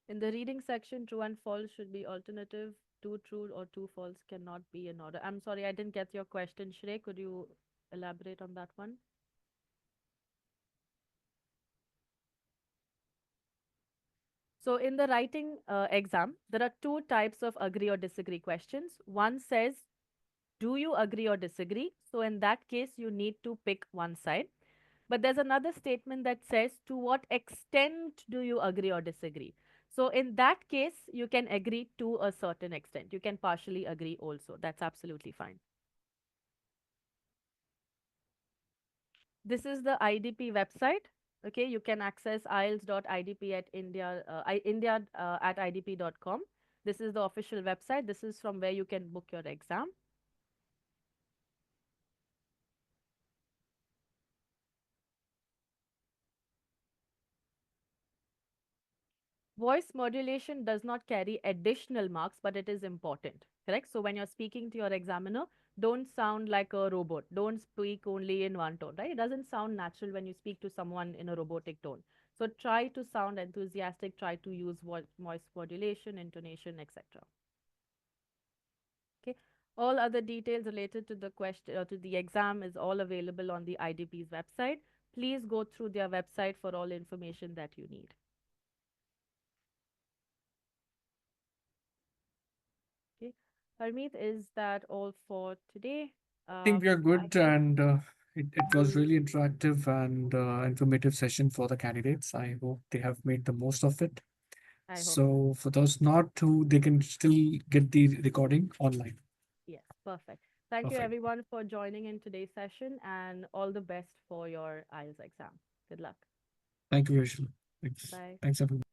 In the reading section, true and false should be alternative. Two true or two false cannot be in order. I'm sorry, I didn't get your question, Shrey. Could you elaborate on that one? So in the writing exam, there are two types of agree or disagree questions. One says, do you agree or disagree? So in that case, you need to pick one side. But there's another statement that says, to what extent do you agree or disagree? So in that case, you can agree to a certain extent. You can partially agree also. That's absolutely fine. This is the IDP website. Okay, you can access IELTS.idp at India at idp.com. This is the official website. This is from where you can book your exam. Voice modulation does not carry additional marks, but it is important, correct? So when you're speaking to your examiner, don't sound like a robot. Don't speak only in one tone, right? It doesn't sound natural when you speak to someone in a robotic tone. So try to sound enthusiastic, try to use voice modulation, intonation, etc. Okay. All other details related to the question to the exam is all available on the IDP's website. Please go through their website for all information that you need. Okay. Harmeet, is that all for today? I think we are I good, hope. and it was really interactive and informative session for the candidates. I hope they have made the most of it. I hope so. So for those not who, they can still get the recording online. Yes, perfect. Thank you Perfect. everyone for joining in today's session and all the best for your IELTS exam. Good luck. Thank you, Rachel. Thanks. Bye. Thanks, everyone.